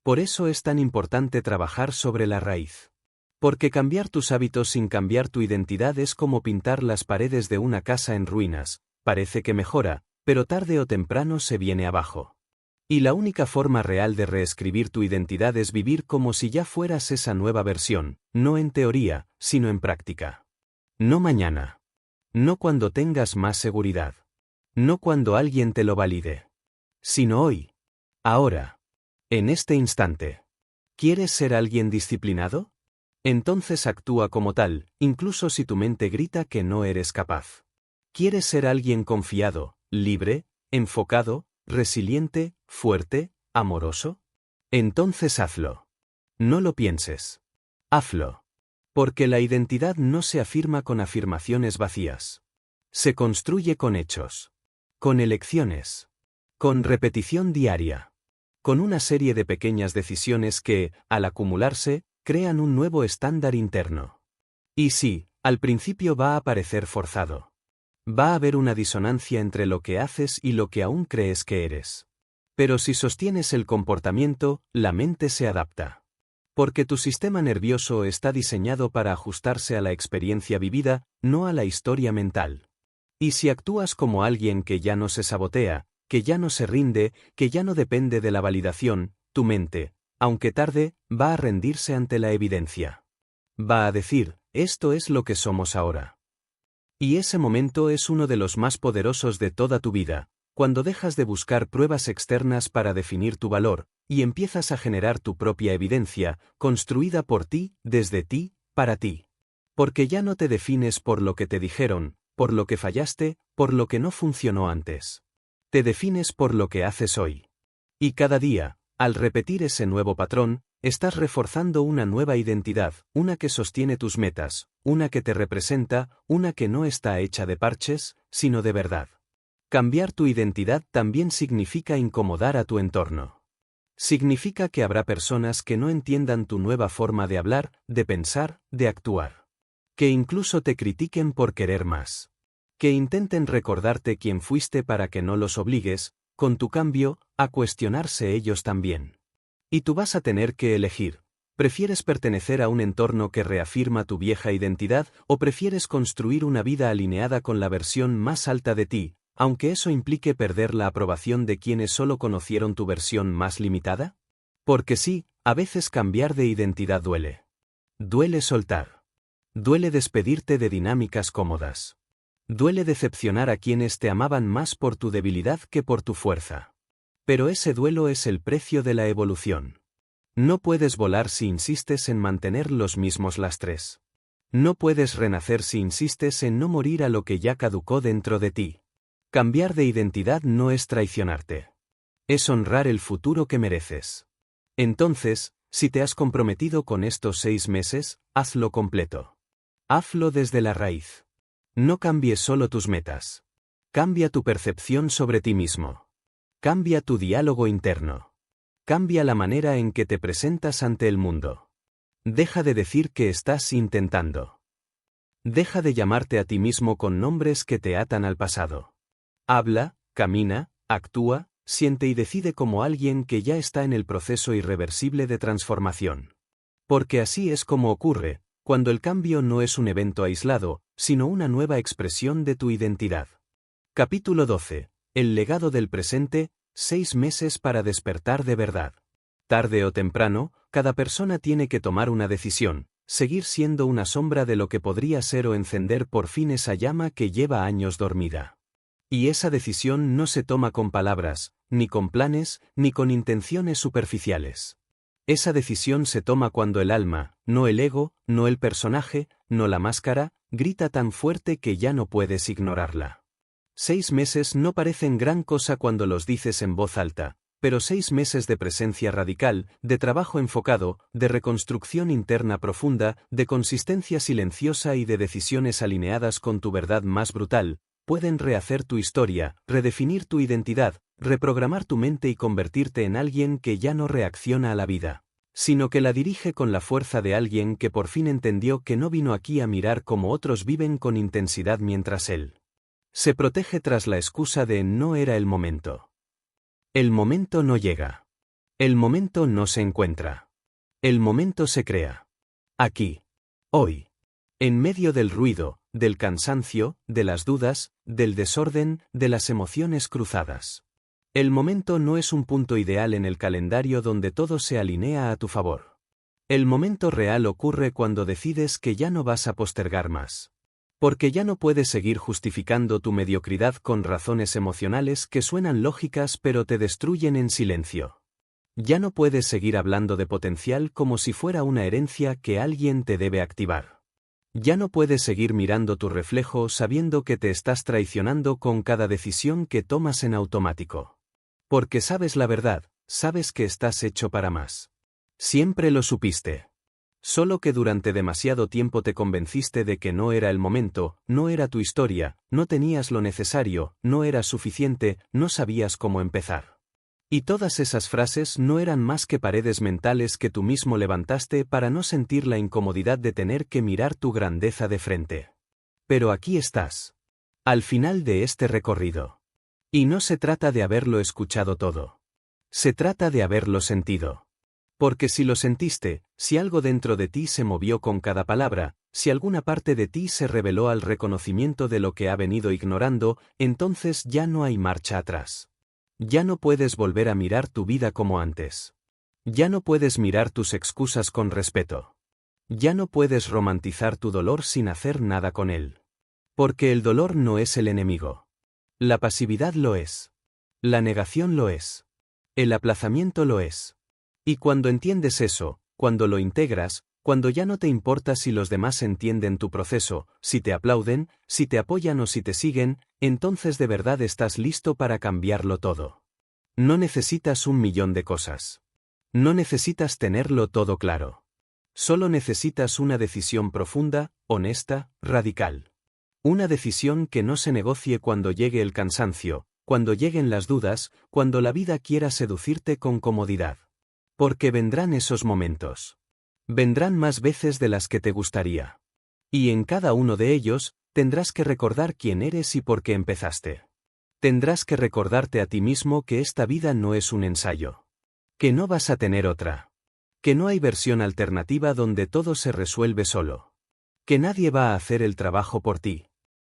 Por eso es tan importante trabajar sobre la raíz. Porque cambiar tus hábitos sin cambiar tu identidad es como pintar las paredes de una casa en ruinas: parece que mejora, pero tarde o temprano se viene abajo. Y la única forma real de reescribir tu identidad es vivir como si ya fueras esa nueva versión, no en teoría, sino en práctica. No mañana. No cuando tengas más seguridad. No cuando alguien te lo valide. Sino hoy. Ahora. En este instante. ¿Quieres ser alguien disciplinado? Entonces actúa como tal, incluso si tu mente grita que no eres capaz. ¿Quieres ser alguien confiado, libre, enfocado, resiliente, fuerte, amoroso? Entonces hazlo. No lo pienses. Hazlo. Porque la identidad no se afirma con afirmaciones vacías. Se construye con hechos. Con elecciones. Con repetición diaria. Con una serie de pequeñas decisiones que, al acumularse, crean un nuevo estándar interno. Y sí, al principio va a parecer forzado. Va a haber una disonancia entre lo que haces y lo que aún crees que eres. Pero si sostienes el comportamiento, la mente se adapta. Porque tu sistema nervioso está diseñado para ajustarse a la experiencia vivida, no a la historia mental. Y si actúas como alguien que ya no se sabotea, que ya no se rinde, que ya no depende de la validación, tu mente, aunque tarde, va a rendirse ante la evidencia. Va a decir: esto es lo que somos ahora. Y ese momento es uno de los más poderosos de toda tu vida, cuando dejas de buscar pruebas externas para definir tu valor, y empiezas a generar tu propia evidencia, construida por ti, desde ti, para ti. Porque ya no te defines por lo que te dijeron, por lo que fallaste, por lo que no funcionó antes. Te defines por lo que haces hoy. Y cada día, al repetir ese nuevo patrón, estás reforzando una nueva identidad, una que sostiene tus metas, una que te representa, una que no está hecha de parches, sino de verdad. Cambiar tu identidad también significa incomodar a tu entorno. Significa que habrá personas que no entiendan tu nueva forma de hablar, de pensar, de actuar. Que incluso te critiquen por querer más. Que intenten recordarte quién fuiste para que no los obligues, con tu cambio, a cuestionarse ellos también. Y tú vas a tener que elegir. ¿Prefieres pertenecer a un entorno que reafirma tu vieja identidad o prefieres construir una vida alineada con la versión más alta de ti, aunque eso implique perder la aprobación de quienes solo conocieron tu versión más limitada? Porque sí, a veces cambiar de identidad duele. Duele soltar. Duele despedirte de dinámicas cómodas. Duele decepcionar a quienes te amaban más por tu debilidad que por tu fuerza. Pero ese duelo es el precio de la evolución. No puedes volar si insistes en mantener los mismos lastres. No puedes renacer si insistes en no morir a lo que ya caducó dentro de ti. Cambiar de identidad no es traicionarte. Es honrar el futuro que mereces. Entonces, si te has comprometido con estos 6 meses, hazlo completo. Hazlo desde la raíz. No cambies solo tus metas. Cambia tu percepción sobre ti mismo. Cambia tu diálogo interno. Cambia la manera en que te presentas ante el mundo. Deja de decir que estás intentando. Deja de llamarte a ti mismo con nombres que te atan al pasado. Habla, camina, actúa, siente y decide como alguien que ya está en el proceso irreversible de transformación. Porque así es como ocurre, cuando el cambio no es un evento aislado, sino una nueva expresión de tu identidad. Capítulo 12. El legado del presente, 6 meses para despertar de verdad. Tarde o temprano, cada persona tiene que tomar una decisión, seguir siendo una sombra de lo que podría ser o encender por fin esa llama que lleva años dormida. Y esa decisión no se toma con palabras, ni con planes, ni con intenciones superficiales. Esa decisión se toma cuando el alma, no el ego, no el personaje, no la máscara, grita tan fuerte que ya no puedes ignorarla. 6 meses no parecen gran cosa cuando los dices en voz alta, pero 6 meses de presencia radical, de trabajo enfocado, de reconstrucción interna profunda, de consistencia silenciosa y de decisiones alineadas con tu verdad más brutal, pueden rehacer tu historia, redefinir tu identidad, reprogramar tu mente y convertirte en alguien que ya no reacciona a la vida, sino que la dirige con la fuerza de alguien que por fin entendió que no vino aquí a mirar como otros viven con intensidad mientras él se protege tras la excusa de no era el momento. El momento no llega. El momento no se encuentra. El momento se crea. Aquí. Hoy. En medio del ruido, del cansancio, de las dudas, del desorden, de las emociones cruzadas. El momento no es un punto ideal en el calendario donde todo se alinea a tu favor. El momento real ocurre cuando decides que ya no vas a postergar más. Porque ya no puedes seguir justificando tu mediocridad con razones emocionales que suenan lógicas pero te destruyen en silencio. Ya no puedes seguir hablando de potencial como si fuera una herencia que alguien te debe activar. Ya no puedes seguir mirando tu reflejo sabiendo que te estás traicionando con cada decisión que tomas en automático. Porque sabes la verdad, sabes que estás hecho para más. Siempre lo supiste. Solo que durante demasiado tiempo te convenciste de que no era el momento, no era tu historia, no tenías lo necesario, no eras suficiente, no sabías cómo empezar. Y todas esas frases no eran más que paredes mentales que tú mismo levantaste para no sentir la incomodidad de tener que mirar tu grandeza de frente. Pero aquí estás. Al final de este recorrido. Y no se trata de haberlo escuchado todo. Se trata de haberlo sentido. Porque si lo sentiste, si algo dentro de ti se movió con cada palabra, si alguna parte de ti se reveló al reconocimiento de lo que ha venido ignorando, entonces ya no hay marcha atrás. Ya no puedes volver a mirar tu vida como antes. Ya no puedes mirar tus excusas con respeto. Ya no puedes romantizar tu dolor sin hacer nada con él. Porque el dolor no es el enemigo. La pasividad lo es. La negación lo es. El aplazamiento lo es. Y cuando entiendes eso, cuando lo integras, cuando ya no te importa si los demás entienden tu proceso, si te aplauden, si te apoyan o si te siguen, entonces de verdad estás listo para cambiarlo todo. No necesitas 1.000.000 de cosas. No necesitas tenerlo todo claro. Solo necesitas una decisión profunda, honesta, radical. Una decisión que no se negocie cuando llegue el cansancio, cuando lleguen las dudas, cuando la vida quiera seducirte con comodidad. Porque vendrán esos momentos. Vendrán más veces de las que te gustaría. Y en cada uno de ellos, tendrás que recordar quién eres y por qué empezaste. Tendrás que recordarte a ti mismo que esta vida no es un ensayo. Que no vas a tener otra. Que no hay versión alternativa donde todo se resuelve solo. Que nadie va a hacer el trabajo por ti.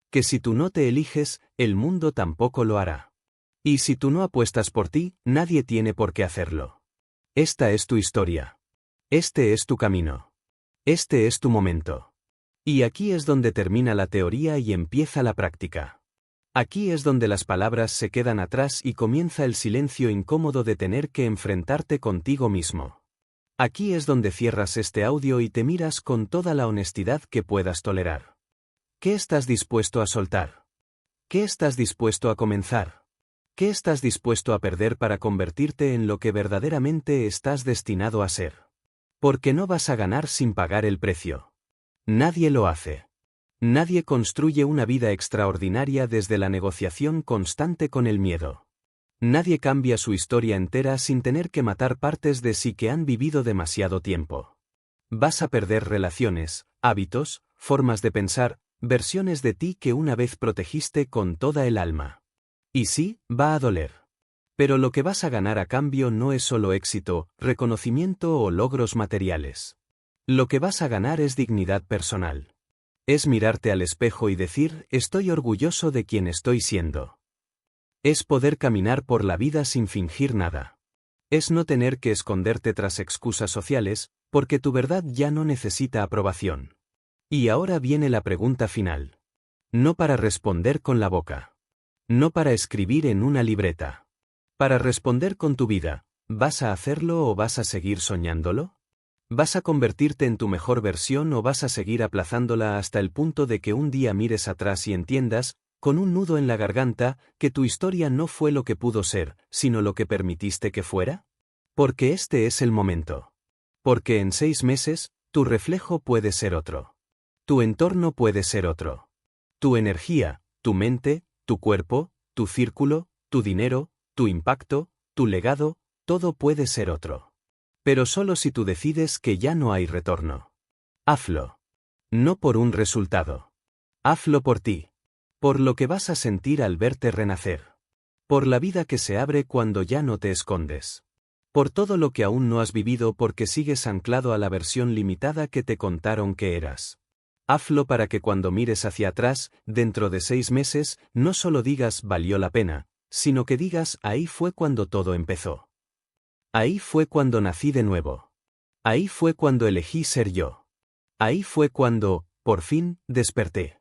Que si tú no te eliges, el mundo tampoco lo hará. Y si tú no apuestas por ti, nadie tiene por qué hacerlo. Esta es tu historia. Este es tu camino. Este es tu momento. Y aquí es donde termina la teoría y empieza la práctica. Aquí es donde las palabras se quedan atrás y comienza el silencio incómodo de tener que enfrentarte contigo mismo. Aquí es donde cierras este audio y te miras con toda la honestidad que puedas tolerar. ¿Qué estás dispuesto a soltar? ¿Qué estás dispuesto a comenzar? ¿Qué estás dispuesto a perder para convertirte en lo que verdaderamente estás destinado a ser? Porque no vas a ganar sin pagar el precio. Nadie lo hace. Nadie construye una vida extraordinaria desde la negociación constante con el miedo. Nadie cambia su historia entera sin tener que matar partes de sí que han vivido demasiado tiempo. Vas a perder relaciones, hábitos, formas de pensar, versiones de ti que una vez protegiste con toda el alma. Y sí, va a doler. Pero lo que vas a ganar a cambio no es solo éxito, reconocimiento o logros materiales. Lo que vas a ganar es dignidad personal. Es mirarte al espejo y decir, estoy orgulloso de quien estoy siendo. Es poder caminar por la vida sin fingir nada. Es no tener que esconderte tras excusas sociales, porque tu verdad ya no necesita aprobación. Y ahora viene la pregunta final. No para responder con la boca. No para escribir en una libreta. Para responder con tu vida, ¿vas a hacerlo o vas a seguir soñándolo? ¿Vas a convertirte en tu mejor versión o vas a seguir aplazándola hasta el punto de que un día mires atrás y entiendas, con un nudo en la garganta, que tu historia no fue lo que pudo ser, sino lo que permitiste que fuera? Porque este es el momento. Porque en 6 meses, tu reflejo puede ser otro. Tu entorno puede ser otro. Tu energía, tu mente, tu cuerpo, tu círculo, tu dinero, tu impacto, tu legado, todo puede ser otro. Pero solo si tú decides que ya no hay retorno. Hazlo. No por un resultado. Hazlo por ti. Por lo que vas a sentir al verte renacer. Por la vida que se abre cuando ya no te escondes. Por todo lo que aún no has vivido porque sigues anclado a la versión limitada que te contaron que eras. Hazlo para que cuando mires hacia atrás, dentro de 6 meses, no solo digas valió la pena, sino que digas ahí fue cuando todo empezó. Ahí fue cuando nací de nuevo. Ahí fue cuando elegí ser yo. Ahí fue cuando, por fin, desperté.